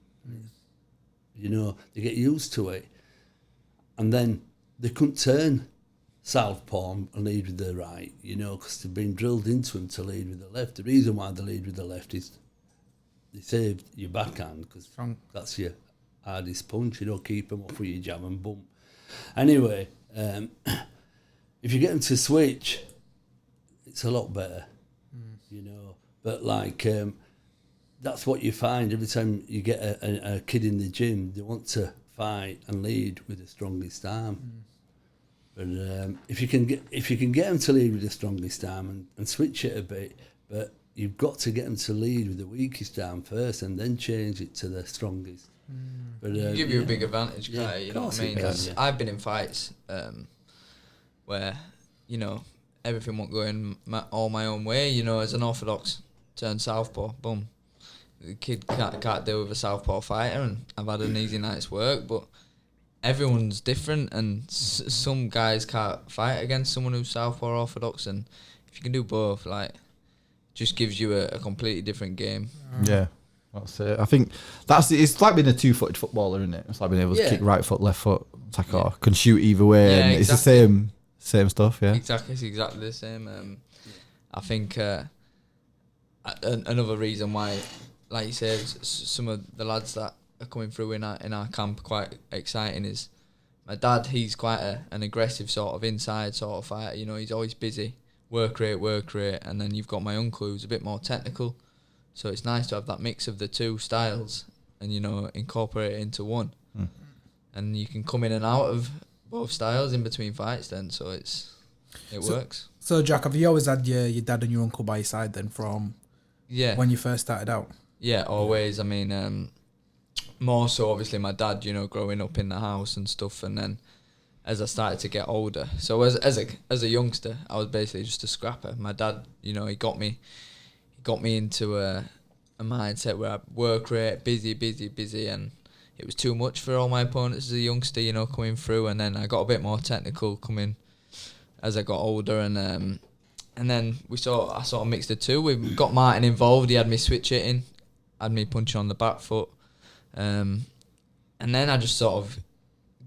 Speaker 4: You know, they get used to it. And then they couldn't turn southpaw and lead with the right, you know, because they've been drilled into them to lead with the left. The reason why they lead with the left is they save your backhand, because that's your hardest punch, you know, keep them off with your jab and bump. Anyway, if you get them to switch, it's a lot better, you know. But like, that's what you find every time you get a kid in the gym. They want to fight and lead with the strongest arm. But if you can get them to lead with the strongest arm and switch it a bit, but you've got to get them to lead with the weakest arm first, and then change it to the strongest. But
Speaker 3: give you a big advantage, you know what I mean? Because I've been in fights where, you know, everything won't go in all my own way. You know, as an orthodox, turn southpaw, boom. The kid can't deal with a southpaw fighter, and I've had an easy night's work, but everyone's different, and some guys can't fight against someone who's southpaw or orthodox, and if you can do both, like, just gives you a completely different game.
Speaker 2: Yeah, that's it. I think it's like being a two-footed footballer, isn't it? It's like being able to kick right foot, left foot. It's like, can shoot either way, and exactly. It's the same stuff, yeah.
Speaker 3: Exactly, it's exactly the same. I think another reason why, like you said, some of the lads that are coming through in our camp quite exciting is my dad. He's quite an aggressive sort of inside sort of fighter. You know, he's always busy, work rate, and then you've got my uncle who's a bit more technical. So it's nice to have that mix of the two styles and, you know, incorporate it into one. And you can come in and out of both styles in between fights then, so it works.
Speaker 1: So Jack, have you always had your dad and your uncle by your side then from when you first started out?
Speaker 3: Yeah, always. I mean, more so obviously my dad, you know, growing up in the house and stuff, and then as I started to get older. So as a youngster, I was basically just a scrapper. My dad, you know, he got me into a mindset where I work rate, busy, and it was too much for all my opponents as a youngster, you know, coming through. And then I got a bit more technical coming as I got older, and then I sort of mixed the two. We got Martin involved. He had me switch hitting, had me punching on the back foot, and then I just sort of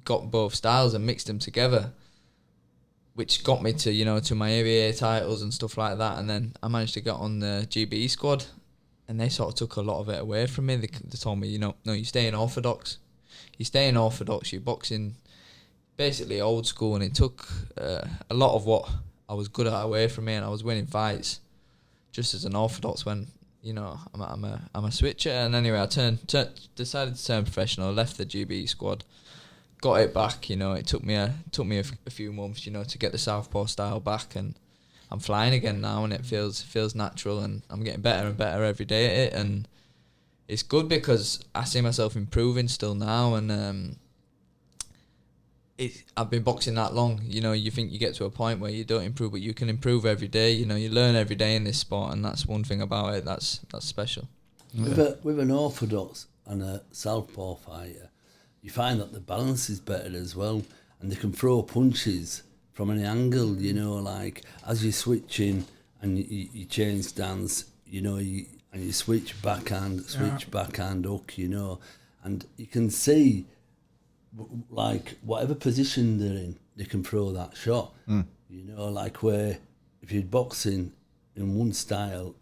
Speaker 3: got both styles and mixed them together, which got me to, you know, to my ABA titles and stuff like that. And then I managed to get on the GBE squad, and they sort of took a lot of it away from me. They told me, you know, no, you stay in orthodox. You're boxing basically old school, and it took a lot of what I was good at away from me, and I was winning fights just as an orthodox when, you know, I'm a switcher. And anyway, I decided to turn professional, left the GBE squad, got it back. You know, it took me a few months, you know, to get the southpaw style back, and I'm flying again now, and it feels natural, and I'm getting better and better every day at it, and it's good because I see myself improving still now. And I've been boxing that long, you know. You think you get to a point where you don't improve, but you can improve every day. You know, you learn every day in this sport, and that's one thing about it that's special.
Speaker 4: Yeah. With an orthodox and a southpaw fighter, you find that the balance is better as well, and they can throw punches from any angle, you know, like as you're switching and you change stance, you know, and you switch backhand, hook, you know, and you can see, like, whatever position they're in, they can throw that shot, you know, like where if you're boxing in one style,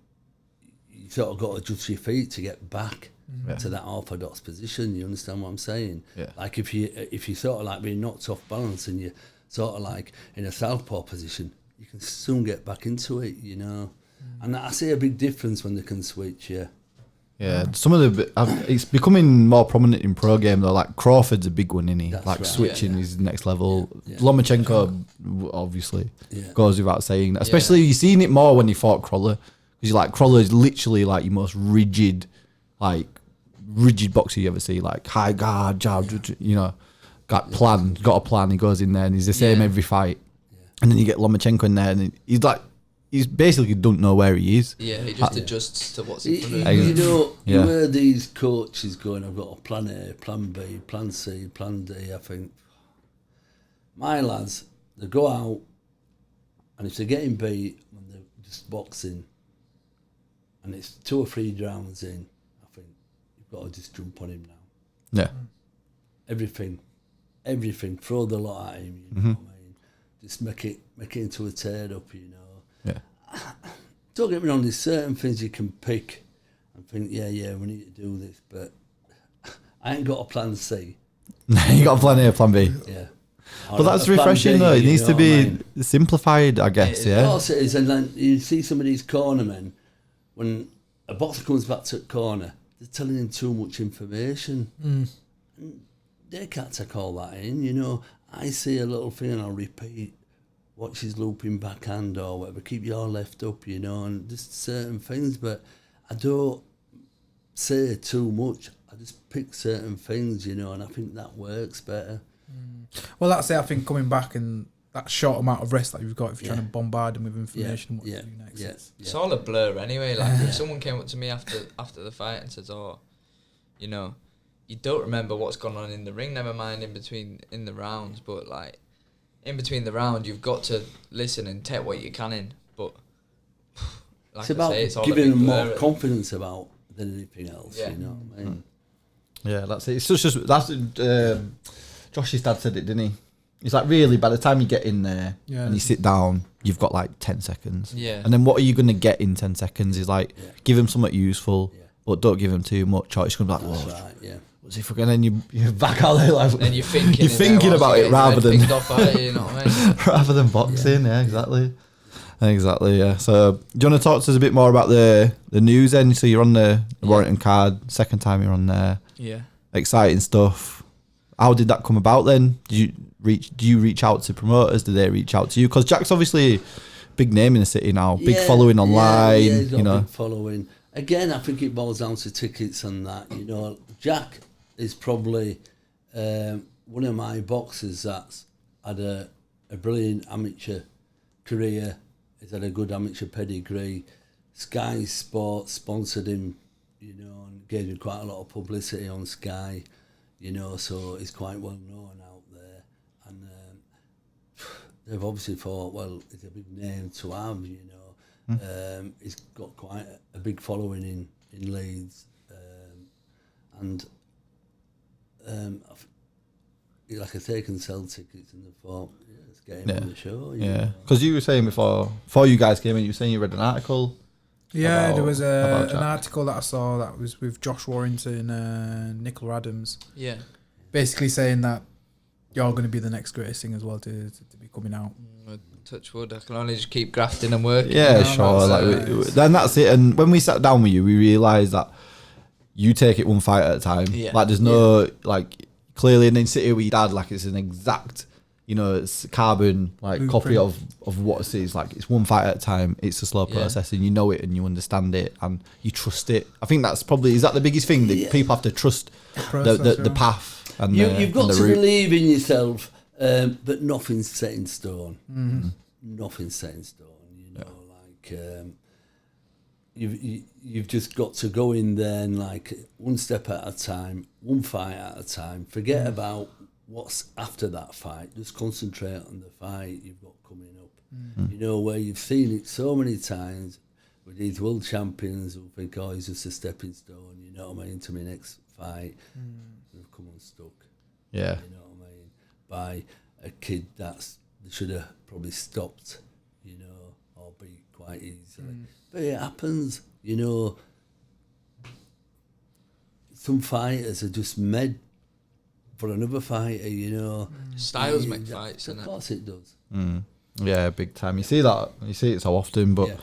Speaker 4: you sort of got to adjust your feet to get back to that orthodox position. You understand what I'm saying? Yeah. Like if you sort of like being knocked off balance and you sort of like in a southpaw position, you can soon get back into it, you know. And I see a big difference when they can switch.
Speaker 2: Yeah, some of it's becoming more prominent in pro game though. Like Crawford's a big one, isn't he?
Speaker 4: That's
Speaker 2: like
Speaker 4: right.
Speaker 2: switching is next level.
Speaker 4: Yeah.
Speaker 2: Lomachenko obviously goes without saying. Especially you're seeing it more when you fought Crawler, because like Crawler is literally like your most rigid boxer you ever see. Like high guard, jab, you know, got a plan. He goes in there and he's the same every fight. And then you get Lomachenko in there, and he's basically don't know where he is.
Speaker 3: Yeah, he just adjusts to what's in front of
Speaker 4: You
Speaker 3: him.
Speaker 4: know, you hear these coaches going, I've got a plan A, plan B, plan C, plan D. I think my lads, they go out, and if they're getting beat when they're just boxing, and it's 2 or 3 rounds in, I think you've got to just jump on him now.
Speaker 2: Yeah.
Speaker 4: Everything, throw the lot at him, you know what I mean? Just make it into a tear up, you know.
Speaker 2: Yeah.
Speaker 4: Don't get me wrong, there's certain things you can pick and think, we need to do this, but I ain't got a plan C.
Speaker 2: You got a plan A, plan B.
Speaker 4: Yeah.
Speaker 2: But that's refreshing though. It needs to be simplified, I guess,
Speaker 4: Of course it is, and then you see some of these cornermen, when a boxer comes back to the corner, they're telling him too much information. And they can't take all that in, you know. I see a little thing and I'll repeat, watch his looping backhand or whatever, keep your left up, you know, and just certain things, but I don't say too much. I just pick certain things, you know, and I think that works better.
Speaker 1: Well, that's it. I think coming back and that short amount of rest that you've got, if you're trying to bombard them with information, what to do next.
Speaker 3: It's all a blur anyway. Like if someone came up to me after the fight and says, "Oh, you know, you don't remember what's gone on in the ring, never mind in the rounds, but like in between the round, you've got to listen and take what you can in." But like
Speaker 4: it's about giving them more confidence about than anything else. You know what I mean?
Speaker 2: Yeah, that's it. It's just that's Josh's dad said it, didn't he? It's like, really, by the time you get in there and you sit down, you've got like 10 seconds.
Speaker 3: Yeah.
Speaker 2: And then what are you going to get in 10 seconds is like, give him something useful, but don't give him too much, or it's going to be like,
Speaker 4: That's right,
Speaker 2: what's he fucking, and then you're back out there like,
Speaker 3: then you're thinking
Speaker 2: about it rather than
Speaker 3: you know what I mean?
Speaker 2: rather than boxing. Yeah, exactly. Exactly, yeah. So, do you want to talk to us a bit more about the news then? So, you're on the Warrington card, second time you're on there.
Speaker 3: Yeah.
Speaker 2: Exciting stuff. How did that come about then? Do you reach out to promoters? Do they reach out to you? Because Jack's obviously a big name in the city now, big following online.
Speaker 4: Yeah, he's got
Speaker 2: you know,
Speaker 4: a big following. Again, I think it boils down to tickets and that. You know, Jack is probably one of my boxers that's had a brilliant amateur career. He's had a good amateur pedigree. Sky Sports sponsored him, you know, and gave him quite a lot of publicity on Sky, you know, so he's quite well known out there. And they've obviously thought, well, it's a big name to have, you know. He's got quite a big following in Leeds. Like I say, they can sell tickets, and they thought, let's get him on the show.
Speaker 2: Yeah, because you were saying before you guys came in, you were saying you read an article.
Speaker 1: Yeah, there was an article that I saw that was with Josh Warrington and Nicola Adams.
Speaker 3: Yeah.
Speaker 1: Basically saying that you're going to be the next greatest thing as well to be coming out.
Speaker 3: Touch wood, I can only just keep grafting and working.
Speaker 2: Yeah, sure. Then that's it. And when we sat down with you, we realised that you take it one fight at a time.
Speaker 3: Yeah.
Speaker 2: Like there's no clearly in City with your dad, like it's an exact, you know, it's carbon copy of what it is. Like it's one fight at a time. It's a slow process, and you know it and you understand it and you trust it. I think that's probably the biggest thing that people have to trust the path and
Speaker 4: you've got
Speaker 2: and the
Speaker 4: to
Speaker 2: route.
Speaker 4: believe in yourself, but nothing's set in stone. Mm-hmm. Nothing's set in stone. You know, you've just got to go in there and one step at a time, one fight at a time. Forget about what's after that fight. Just concentrate on the fight you've got coming up. Mm. You know, where you've seen it so many times with these world champions who think, oh, he's just a stepping stone, you know what I mean, to my next fight. They've come unstuck.
Speaker 2: Yeah.
Speaker 4: You know what I mean? By a kid they should have probably stopped, you know, or beat quite easily. But it happens, you know. Some fighters are just made for another fighter, you know.
Speaker 3: Styles make fights,
Speaker 4: Of course it does.
Speaker 2: Yeah, big time. You see it so often, but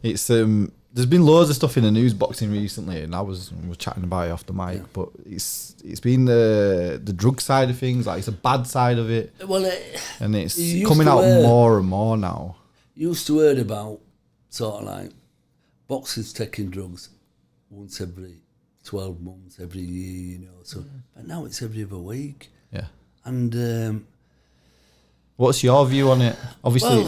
Speaker 2: it's there's been loads of stuff in the news boxing recently, and we were chatting about it off the mic, but it's been the drug side of things, like it's a bad side of it.
Speaker 4: Well,
Speaker 2: and it's coming out more and more now.
Speaker 4: You used to heard about sort of like boxers taking drugs once every 12 months, every year, you know. So, but now it's every other week.
Speaker 2: Yeah.
Speaker 4: And
Speaker 2: what's your view on it? Obviously,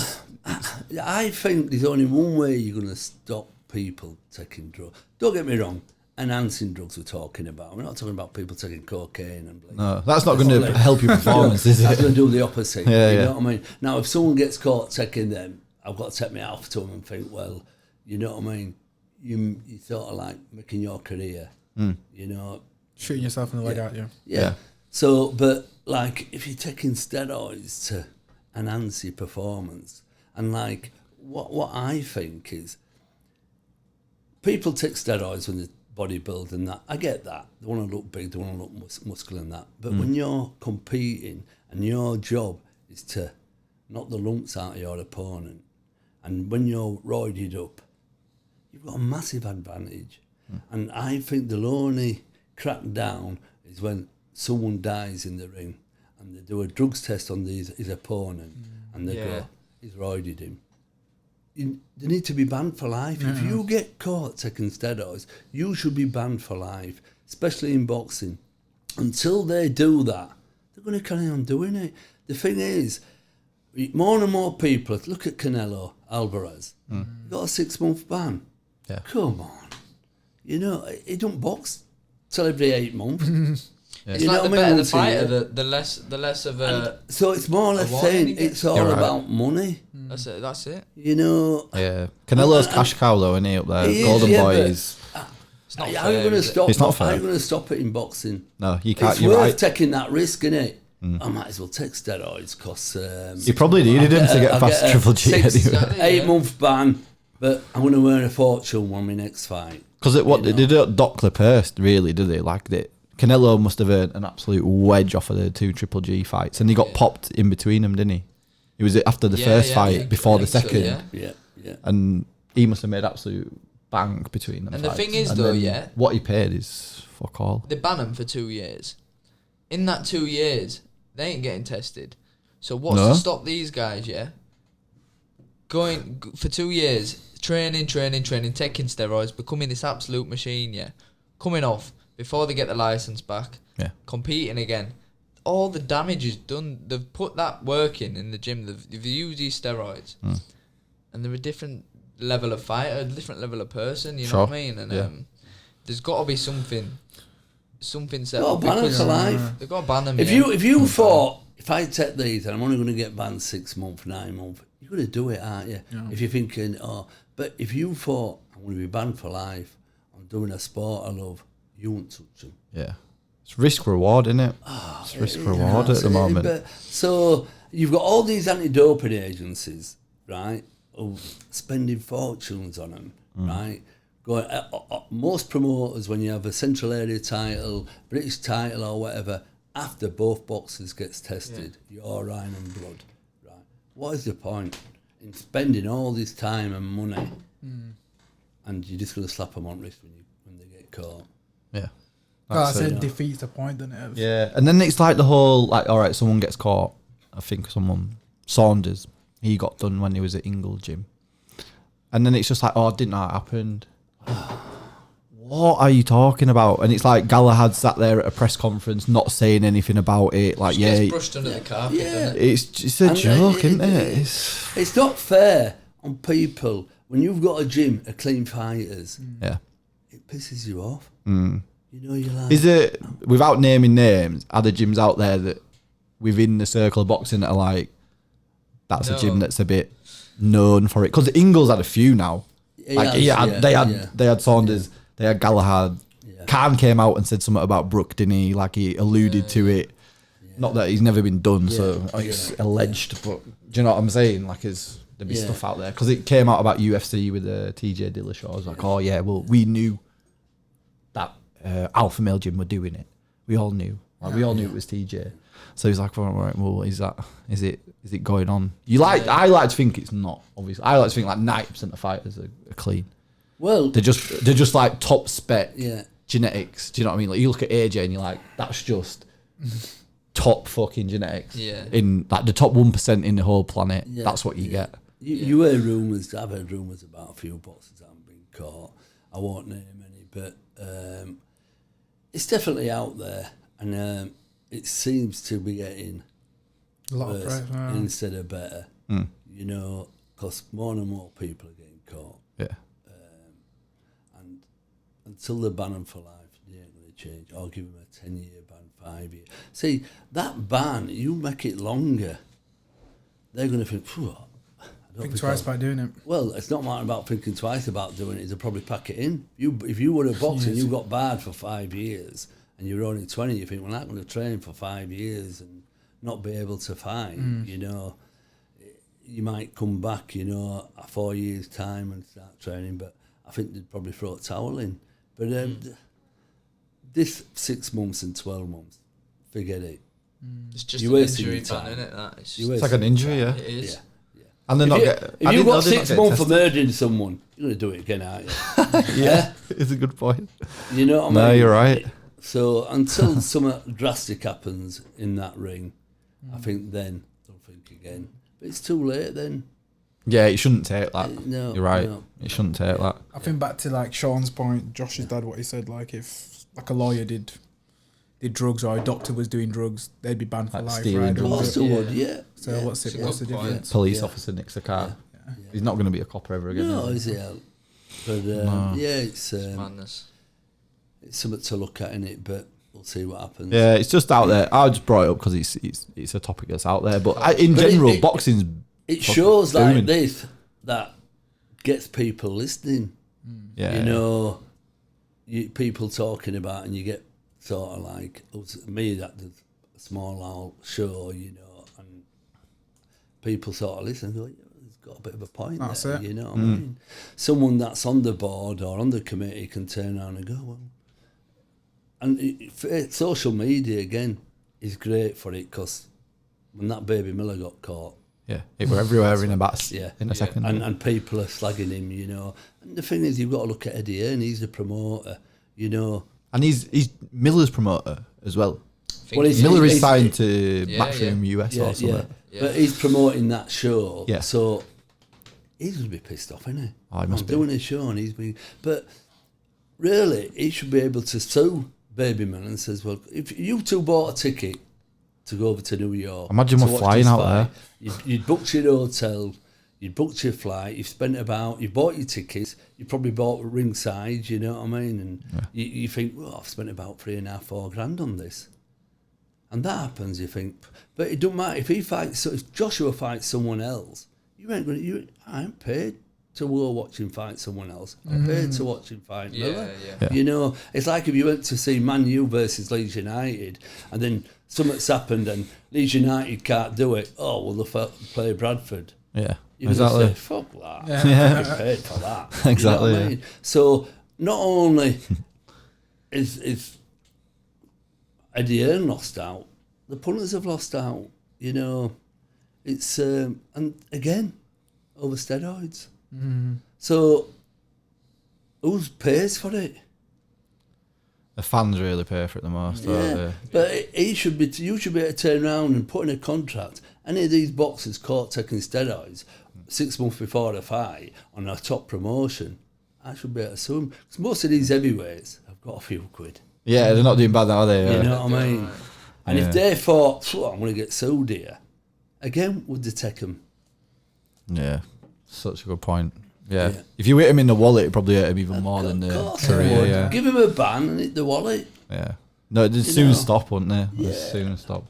Speaker 4: I think there's only one way you're going to stop people taking drugs. Don't get me wrong, enhancing drugs we're talking about. We're not talking about people taking cocaine and blah.
Speaker 2: No, that's not going to help your performance, is it?
Speaker 4: That's going to do the opposite.
Speaker 2: Yeah,
Speaker 4: you know what I mean? Now, if someone gets caught taking them, I've got to take me off to them and think, well, you know what I mean? You sort of like making your career, you know.
Speaker 1: Shooting yourself in the leg out,
Speaker 4: Yeah. So, but if you're taking steroids to enhance your performance, and what I think is, people take steroids when they're bodybuilding and that. I get that. They want to look big, they want to look muscular and that. But when you're competing and your job is to knock the lumps out of your opponent, and when you're roided up, you've got a massive advantage. And I think they'll only crack down is when someone dies in the ring and they do a drugs test on his opponent and they go, he's roided him. They need to be banned for life. If you get caught taking steroids, you should be banned for life, especially in boxing. Until they do that, they're going to carry on doing it. The thing is, more and more people, look at Canelo Alvarez, he got a 6-month ban.
Speaker 2: Yeah.
Speaker 4: Come on. You know, he don't box till every 8 months.
Speaker 3: It's like the better the fighter, the less of a...
Speaker 4: So it's more or less saying it's all about money.
Speaker 3: That's it.
Speaker 4: You know...
Speaker 2: Yeah. Canelo's cash cow though, isn't he, up there?
Speaker 4: He
Speaker 2: Golden
Speaker 4: is,
Speaker 2: Boy
Speaker 4: but
Speaker 2: is...
Speaker 3: It's not
Speaker 4: how are you going to stop?
Speaker 2: It's not fair.
Speaker 4: How are you going to stop it in boxing?
Speaker 2: No, you can't.
Speaker 4: It's
Speaker 2: You're
Speaker 4: worth
Speaker 2: right.
Speaker 4: taking that risk, isn't it? I might as well take steroids because...
Speaker 2: you probably needed him to get past Triple G anyway.
Speaker 4: 8-month ban, but I'm going to earn a fortune on my next fight.
Speaker 2: Because they don't dock the purse, really, do they? Canelo must have earned an absolute wedge off of the 2 Triple G fights, and he got popped in between them, didn't he? It was after the first fight, before the second.
Speaker 3: So,
Speaker 4: Yeah.
Speaker 2: And he must have made absolute bank between them.
Speaker 3: And the
Speaker 2: fights.
Speaker 3: thing is,
Speaker 2: And
Speaker 3: though,
Speaker 2: then
Speaker 3: yeah,
Speaker 2: what he paid is fuck all.
Speaker 3: they ban him for 2 years. In that 2 years, they ain't getting tested. So what's to stop these guys, yeah, going for 2 years, training, taking steroids, becoming this absolute machine, yeah, coming off before they get the license back, competing again. All the damage is done. They've put that work in the gym. They've used these steroids, and they're a different level of fighter, a different level of person. You know what I mean? And there's got to be something set up.
Speaker 4: Ban them for life.
Speaker 3: They've got to ban them.
Speaker 4: If you thought, if I take these and I'm only going to get banned 6 months, 9 months, you're going to do it, aren't you? Yeah. If you're thinking, but if you thought I'm going to be banned for life, I'm doing a sport I love, you won't touch them.
Speaker 2: Yeah. It's risk reward, isn't it? It's risk reward at the moment.
Speaker 4: So you've got all these anti-doping agencies, right, spending fortunes on them, right? Going, most promoters, when you have a Central Area title, British title or whatever, after both boxers gets tested, you're iron and blood, right? What is the point in spending all this time and money, and you're just going to slap them on wrist when they get caught?
Speaker 2: Yeah.
Speaker 1: I said defeats the point, doesn't it?
Speaker 2: Yeah, and then it's like the whole, like, all right, someone gets caught. I think Saunders, he got done when he was at Ingle Gym. And then it's just like, oh, didn't that happen? What are you talking about? And it's like Galahad sat there at a press conference not saying anything about it. Like,
Speaker 3: Just gets brushed under the carpet, doesn't it?
Speaker 2: It's a joke, isn't it?
Speaker 4: It's not fair on people. When you've got a gym of clean fighters, it pisses you off. You know, you're like...
Speaker 2: Is it, without naming names, are there gyms out there that within the circle of boxing that are like, that's a gym that's a bit known for it? Because Ingles had a few now. They had Saunders, they had Galahad. Yeah. Khan came out and said something about Brook, didn't he? Like, he alluded to it. Yeah. Not that he's never been done, so it's alleged, but do you know what I'm saying? Like, there'd be stuff out there. Because it came out about UFC with TJ Dillashaw. I was like, oh yeah, well, we knew that Alpha Male Gym were doing it. We all knew. Like, we all knew it was TJ. So he's like, all right, well, is it going on? I like to think it's not, obviously. I like to think like 90% of fighters are clean.
Speaker 4: Well,
Speaker 2: they're just like top spec genetics. Do you know what I mean? Like, you look at AJ and you're like, that's just top fucking genetics. Yeah. In like the top 1% in the whole planet. Yeah. That's what you get.
Speaker 4: You heard rumours. I've heard rumours about a few boxers that haven't been caught. I won't name any, but it's definitely out there, and it seems to be getting
Speaker 1: a lot of press
Speaker 4: instead of better. You know, because more and more people are getting caught.
Speaker 2: Yeah.
Speaker 4: And until they ban them for life, they ain't going to change. I'll give them a 10-year ban, 5 year. See, that ban, you make it longer, they're going to think,
Speaker 1: think twice about doing it.
Speaker 4: Well, it's not about thinking twice about doing it. They'll probably pack it in. If you were a boxer and you got barred for 5 years and you're only 20, you think, well, I'm not going to train for 5 years and not be able to fight. You know, you might come back, you know, 4 years' time and start training, but I think they'd probably throw a towel in. But this 6 months and 12 months, forget it.
Speaker 3: It's just an injury ban, isn't it?
Speaker 2: It's like an injury, yeah.
Speaker 3: It is.
Speaker 4: Yeah.
Speaker 2: And they're
Speaker 4: if you've got 6 months for murdering someone, you're going to do it again, aren't you?
Speaker 2: Yeah, it's a good point.
Speaker 4: You know what I mean?
Speaker 2: No, you're right.
Speaker 4: So until something drastic happens in that ring, I think then they'll think again. But it's too late then.
Speaker 2: Yeah, it shouldn't take that.
Speaker 4: No,
Speaker 2: you're right.
Speaker 4: No.
Speaker 2: It shouldn't take that.
Speaker 1: I think back to like Sean's point, Josh's dad, what he said, like if like a lawyer did drugs or a doctor was doing drugs, they'd be banned for life, right?
Speaker 2: Drugs.
Speaker 4: Of course they would, yeah.
Speaker 1: So what's the difference?
Speaker 2: Police officer nicks a car. Yeah. He's not going to be a copper ever again.
Speaker 4: No, is he? But it's
Speaker 3: madness.
Speaker 4: It's something to look at in it, but we'll see what happens.
Speaker 2: Yeah, it's just out there. I just brought it up because it's a topic that's out there. But in general, boxing's
Speaker 4: it shows like this that gets people listening.
Speaker 2: Yeah,
Speaker 4: you know, people talking about, and you get sort of like me that does a small old show, you know, and people sort of listen and go, there's got a bit of a point
Speaker 1: that's
Speaker 4: there,
Speaker 1: it.
Speaker 4: you know what I mean? Someone that's on the board or on the committee can turn around and go, well, and social media again is great for it, because when that Baby Miller got caught,
Speaker 2: Yeah, it were everywhere in a second.
Speaker 4: And people are slagging him, you know. And the thing is, you've got to look at Eddie Hearn. He's the promoter, you know.
Speaker 2: And he's Miller's promoter as well.
Speaker 3: Well,
Speaker 2: Miller is signed to Matchroom US or something.
Speaker 4: Yeah. But he's promoting that show.
Speaker 2: Yeah.
Speaker 4: So he's going to be pissed off, isn't he?
Speaker 2: Oh, he must be.
Speaker 4: Doing a show and he's being... But really, he should be able to sue Babyman and says, well, if you two bought a ticket to go over to New York...
Speaker 2: Imagine we're flying out there.
Speaker 4: You'd booked your hotel, you'd booked your flight, you bought your tickets, you probably bought ringside, you know what I mean? And you think, well, I've spent about $3,500, $4,000 on this. And that happens, you think. But it don't matter if he fights. So if Joshua fights someone else, I ain't paid to go watch him fight someone else. I'm paid to watch him fight Miller.
Speaker 3: Yeah.
Speaker 4: You know, it's like if you went to see Man U versus Leeds United, and then something's happened and Leeds United can't do it. Oh, well, they'll play Bradford.
Speaker 2: Yeah,
Speaker 4: You're
Speaker 2: exactly.
Speaker 4: going to say, fuck that. I'm fucking paid for that.
Speaker 2: Exactly.
Speaker 4: You know what I mean? So not only is Eddie Hearn lost out, the punters have lost out. You know, it's and again over steroids. So who pays for it?
Speaker 2: The fans really pay for it the most. Don't they?
Speaker 4: But you should be able to turn around and put in a contract. Any of these boxers caught taking steroids 6 months before the fight on a top promotion, I should be able to sue them. Because most of these heavyweights have got a few quid.
Speaker 2: Yeah, they're not doing bad now, are they?
Speaker 4: You know what I mean? And if they thought, I'm going to get sued here, again, would they take them?
Speaker 2: Yeah, such a good point. Yeah. If you hit him in the wallet, it probably hit him even more than the career. Yeah.
Speaker 4: Give him a ban and hit the wallet.
Speaker 2: Yeah. No, it'd soon stop, wouldn't they? It'd soon stop.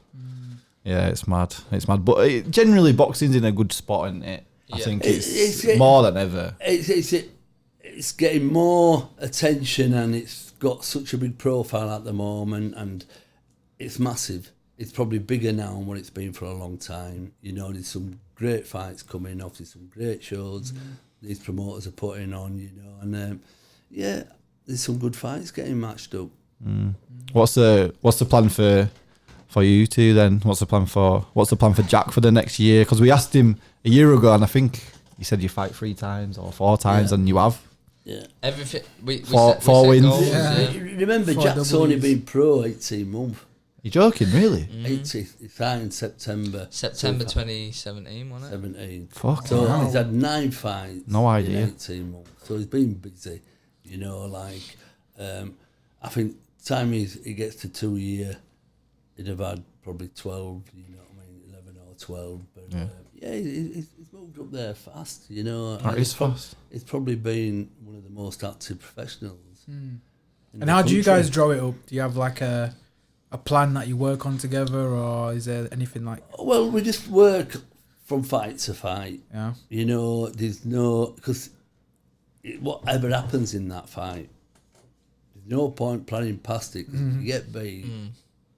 Speaker 2: Yeah, it's mad. It's mad. But generally, boxing's in a good spot, isn't it? I think it's more than ever.
Speaker 4: It's getting more attention and it's got such a big profile at the moment and it's massive. It's probably bigger now than what it's been for a long time. You know, there's some great fights coming off. There's some great shows these promoters are putting on, you know. And, there's some good fights getting matched up.
Speaker 2: What's the plan for you two then? What's the plan for Jack for the next year? Because we asked him a year ago, and I think he said you fight 3 times or 4 times, and you have.
Speaker 4: Yeah,
Speaker 3: everything. We
Speaker 2: four wins.
Speaker 3: Goals,
Speaker 4: Remember,
Speaker 1: 4
Speaker 4: Jack's only been pro 18 months.
Speaker 2: You're joking, really?
Speaker 4: 80. He signed September
Speaker 3: 2017, wasn't it?
Speaker 4: 17.
Speaker 2: Fuck.
Speaker 4: So
Speaker 2: Hell.
Speaker 4: he's had 9 fights.
Speaker 2: No idea.
Speaker 4: In 18 months. So he's been busy. You know, like I think time he gets to 2 year, he'd have had probably 12. You know what I mean? 11 or 12. But he's moved up there fast. You know,
Speaker 2: That is fast.
Speaker 4: It's probably been one of the most active professionals.
Speaker 1: And how do you guys draw it up? Do you have like a plan that you work on together, or is there anything like?
Speaker 4: Well, we just work from fight to fight.
Speaker 1: Yeah.
Speaker 4: You know, there's no because whatever happens in that fight, there's no point planning past it. Cause if you get beat,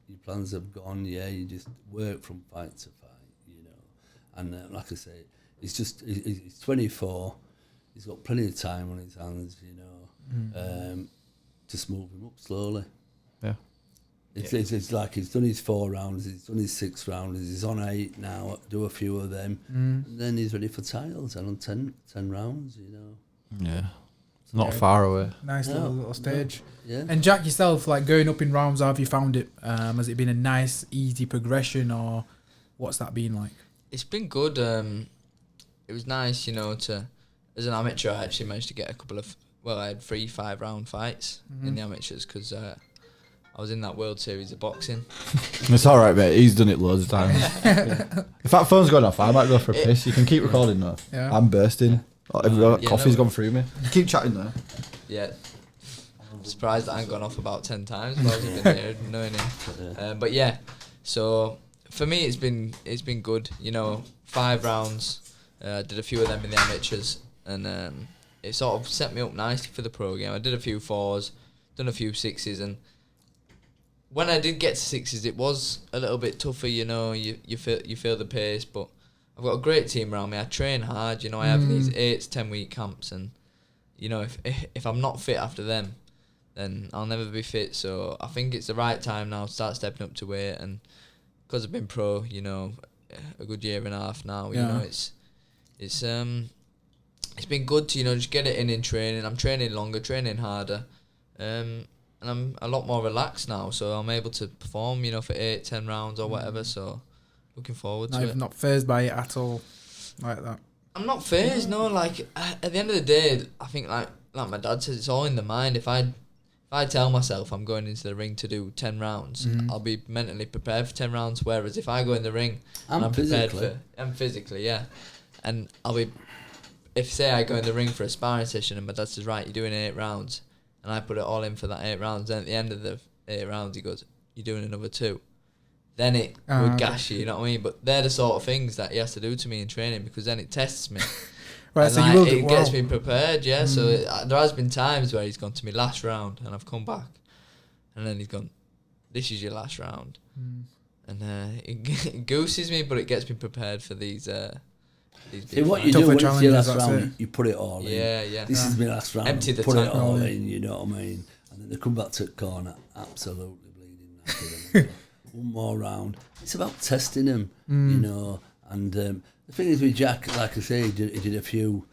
Speaker 4: your plans have gone. Yeah, you just work from fight to fight. You know, and like I say, he's 24. He's got plenty of time on his hands. You know, just move him up slowly.
Speaker 2: Yeah.
Speaker 4: It's like he's done his 4 rounds, he's done his 6 rounds, he's on 8 now, do a few of them, and then he's ready for titles and on 10 rounds, you know.
Speaker 2: Yeah. It's not far away.
Speaker 1: Nice little stage.
Speaker 4: Yeah.
Speaker 1: And Jack, yourself, like going up in rounds, how have you found it? Has it been a nice, easy progression, or what's that been like?
Speaker 3: It's been good. It was nice, you know, as an amateur, I actually managed to get a couple of, I had 3 5-round fights in the amateurs because I was in that World Series of boxing.
Speaker 2: It's all right, mate. He's done it loads of times. If that phone's going off, I might go for a piss. You can keep recording though.
Speaker 1: Yeah.
Speaker 2: I'm bursting. Coffee's gone through me. Keep chatting though.
Speaker 3: Yeah. I'm surprised that I ain't gone off about 10 times. But I've been here knowing it. But yeah, so for me it's been good. You know, 5 rounds. Did a few of them in the amateurs, and it sort of set me up nicely for the pro game. I did a few 4s, done a few 6s, and when I did get to 6s, it was a little bit tougher. You know, you feel the pace, but I've got a great team around me. I train hard. You know, I have these 8 to 10 week camps, and you know, if I'm not fit after them, then I'll never be fit. So I think it's the right time now to start stepping up to weight, and because I've been pro, you know, a good year and a half now.
Speaker 1: Yeah.
Speaker 3: You know, it's been good to, you know, just get it in training. I'm training longer, training harder, and I'm a lot more relaxed now, so I'm able to perform, you know, for 8-10 rounds or whatever. So looking forward to it.
Speaker 1: Not phased by it at all, like that.
Speaker 3: I'm not phased, no. Like at the end of the day, I think like my dad says, it's all in the mind. If I tell myself I'm going into the ring to do 10 rounds, I'll be mentally prepared for 10 rounds. Whereas if I go in the ring and I'm prepared and physically, yeah, and I'll be, if say I go in the ring for a sparring session and my dad says, right, you're doing 8 rounds, and I put it all in for that 8 rounds, then at the end of the 8 rounds he goes, you're doing another 2. Then it would gash you know what I mean? But they're the sort of things that he has to do to me in training, because then it tests me.
Speaker 1: Right,
Speaker 3: and
Speaker 1: so
Speaker 3: like,
Speaker 1: you will
Speaker 3: it gets me prepared, yeah. So there has been times where he's gone to me last round and I've come back, and then he's gone, this is your last round. And it gooses me, but it gets me prepared for these
Speaker 4: See, what you do when it's your last round, you put it all in.
Speaker 3: Yeah.
Speaker 4: This is my last round.
Speaker 3: Empty the
Speaker 4: put
Speaker 3: tank.
Speaker 4: it all in, you know what I mean? And then they come back to the corner, absolutely bleeding knackered. One more round. It's about testing them, you know. And the thing is with Jack, like I say, he did a few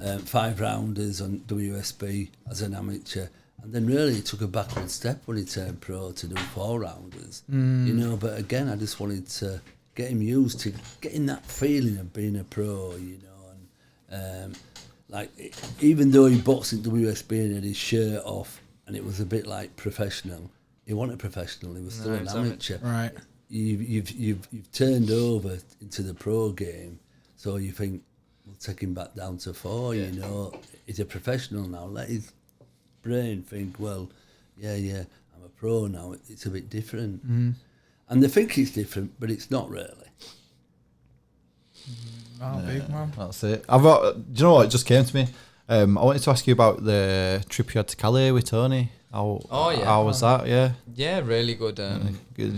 Speaker 4: 5-rounders on WSB as an amateur. And then really he took a backward step when he turned pro to do 4-rounders. You know, but again, I just wanted to get him used to getting that feeling of being a pro, you know. And like, even though he boxed in WSB and had his shirt off and it was a bit like professional, he wasn't professional, he was still an amateur.
Speaker 1: Right.
Speaker 4: You've turned over into the pro game, so you think, we'll take him back down to 4, you know. He's a professional now. Let his brain think, well, yeah, I'm a pro now. It's a bit different. And they think it's different, but it's not really.
Speaker 1: Big man.
Speaker 2: That's it. I've got, do you know what? It just came to me. I wanted to ask you about the trip you had to Calais with Tony. How was that? Yeah.
Speaker 3: Yeah, really good.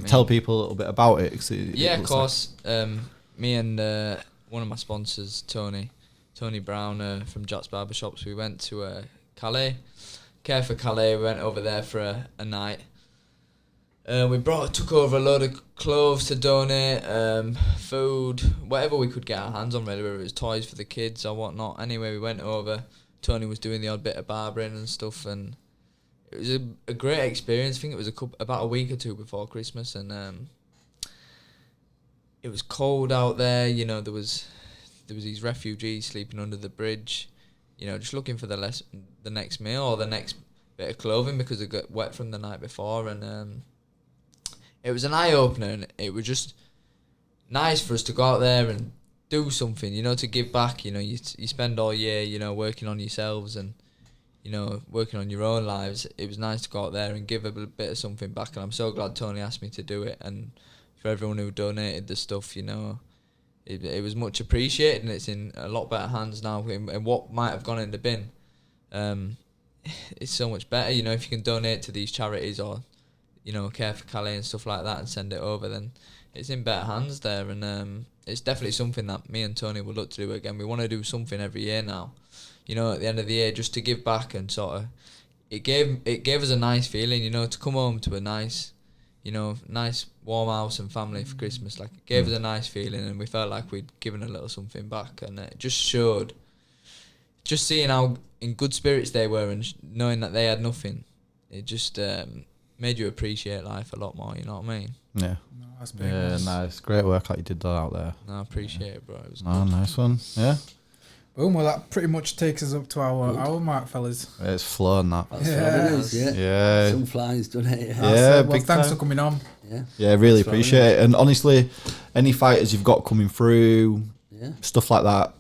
Speaker 2: Tell people a little bit about it.
Speaker 3: Of course. Me and one of my sponsors, Tony Brown from Jot's Barbershops, we went to Calais. Care for Calais. We went over there for a night. We took over a load of clothes to donate, food, whatever we could get our hands on, really, whether it was toys for the kids or whatnot. Anyway, we went over. Tony was doing the odd bit of barbering and stuff, and it was a great experience. I think it was about a week or 2 before Christmas, and it was cold out there. You know, there was these refugees sleeping under the bridge, you know, just looking for the next meal or the next bit of clothing because they got wet from the night before, and it was an eye-opener, and it was just nice for us to go out there and do something, you know, to give back. You know, you spend all year, you know, working on yourselves and, you know, working on your own lives. It was nice to go out there and give a bit of something back, and I'm so glad Tony asked me to do it. And for everyone who donated the stuff, you know, it was much appreciated, and it's in a lot better hands now. And what might have gone in the bin, it's so much better, you know, if you can donate to these charities or, you know, Care for Calais and stuff like that and send it over, then it's in better hands there. And it's definitely something that me and Tony would look to do again. We want to do something every year now, you know, at the end of the year, just to give back. And sort of it gave us a nice feeling, you know, to come home to a nice, you know, nice warm house and family for Christmas. Like, it gave us a nice feeling, and we felt like we'd given a little something back. And it just showed, just seeing how in good spirits they were and knowing that they had nothing, it just made you appreciate life a lot more, you know what I mean?
Speaker 2: Yeah.
Speaker 1: No, that's big.
Speaker 2: Yeah, nice. Great work that you did that out there.
Speaker 3: No, I appreciate it, bro. It was
Speaker 2: Oh,
Speaker 3: good.
Speaker 2: nice one. Yeah.
Speaker 1: Boom. Well, that pretty much takes us up to our mark, fellas.
Speaker 2: It's flown, that.
Speaker 4: That's what it is, yeah.
Speaker 2: Yeah.
Speaker 4: Some flies done it.
Speaker 2: Yeah,
Speaker 1: Well,
Speaker 2: big
Speaker 1: thanks
Speaker 2: time.
Speaker 1: for coming on.
Speaker 4: Yeah.
Speaker 2: Yeah, really
Speaker 4: That's what
Speaker 2: appreciate it. And honestly, any fighters you've got coming through,
Speaker 4: Yeah.
Speaker 2: stuff like that,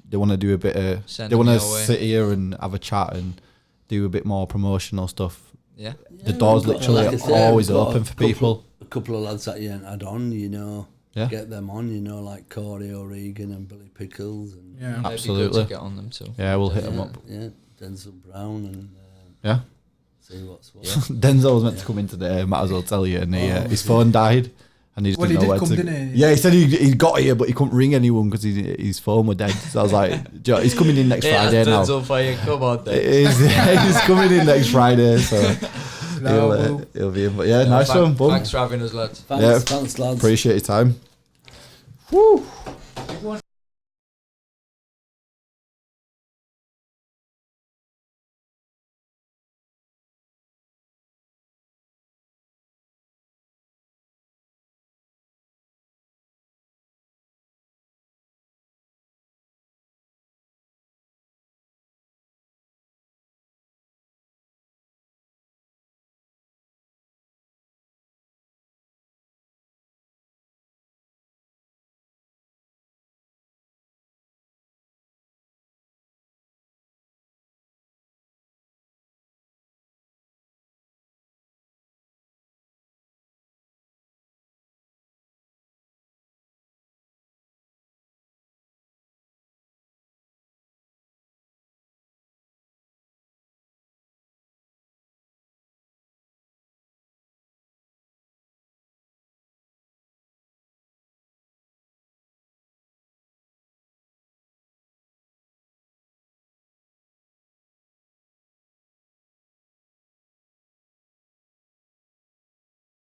Speaker 2: they want to do a bit of,
Speaker 3: Send
Speaker 2: they want to
Speaker 3: them your way.
Speaker 2: sit here and have a chat and do a bit more promotional stuff.
Speaker 3: Yeah.
Speaker 2: The door's
Speaker 4: we've got-
Speaker 2: literally
Speaker 4: like I said,
Speaker 2: always
Speaker 4: we've got
Speaker 2: open for people.
Speaker 4: A couple of lads that you ain't had on, you know.
Speaker 2: Yeah.
Speaker 4: Get them on, you know, like Corey O'Regan and Billy Pickles. And
Speaker 1: Yeah.
Speaker 3: It'd be
Speaker 2: Absolutely.
Speaker 3: good to get on them too.
Speaker 2: Yeah, we'll hit them up.
Speaker 4: Yeah, Denzel Brown and
Speaker 2: Yeah.
Speaker 4: see what's what.
Speaker 2: Denzel was meant to come in today, might as well tell you, and his phone died. And he just
Speaker 1: Well,
Speaker 2: didn't
Speaker 1: he
Speaker 2: know
Speaker 1: did
Speaker 2: where
Speaker 1: come,
Speaker 2: to.
Speaker 1: didn't he?
Speaker 2: Yeah, he said he got here, but he couldn't ring anyone because his phone was dead. So I was like, "Do you know, he's coming in next Friday now.
Speaker 3: For you. Come on, then.
Speaker 2: He's coming in next Friday, so he'll be in. But yeah, nice one, bud.
Speaker 3: Thanks for having us, lads.
Speaker 4: Thanks, lads.
Speaker 2: Appreciate your time. Whew.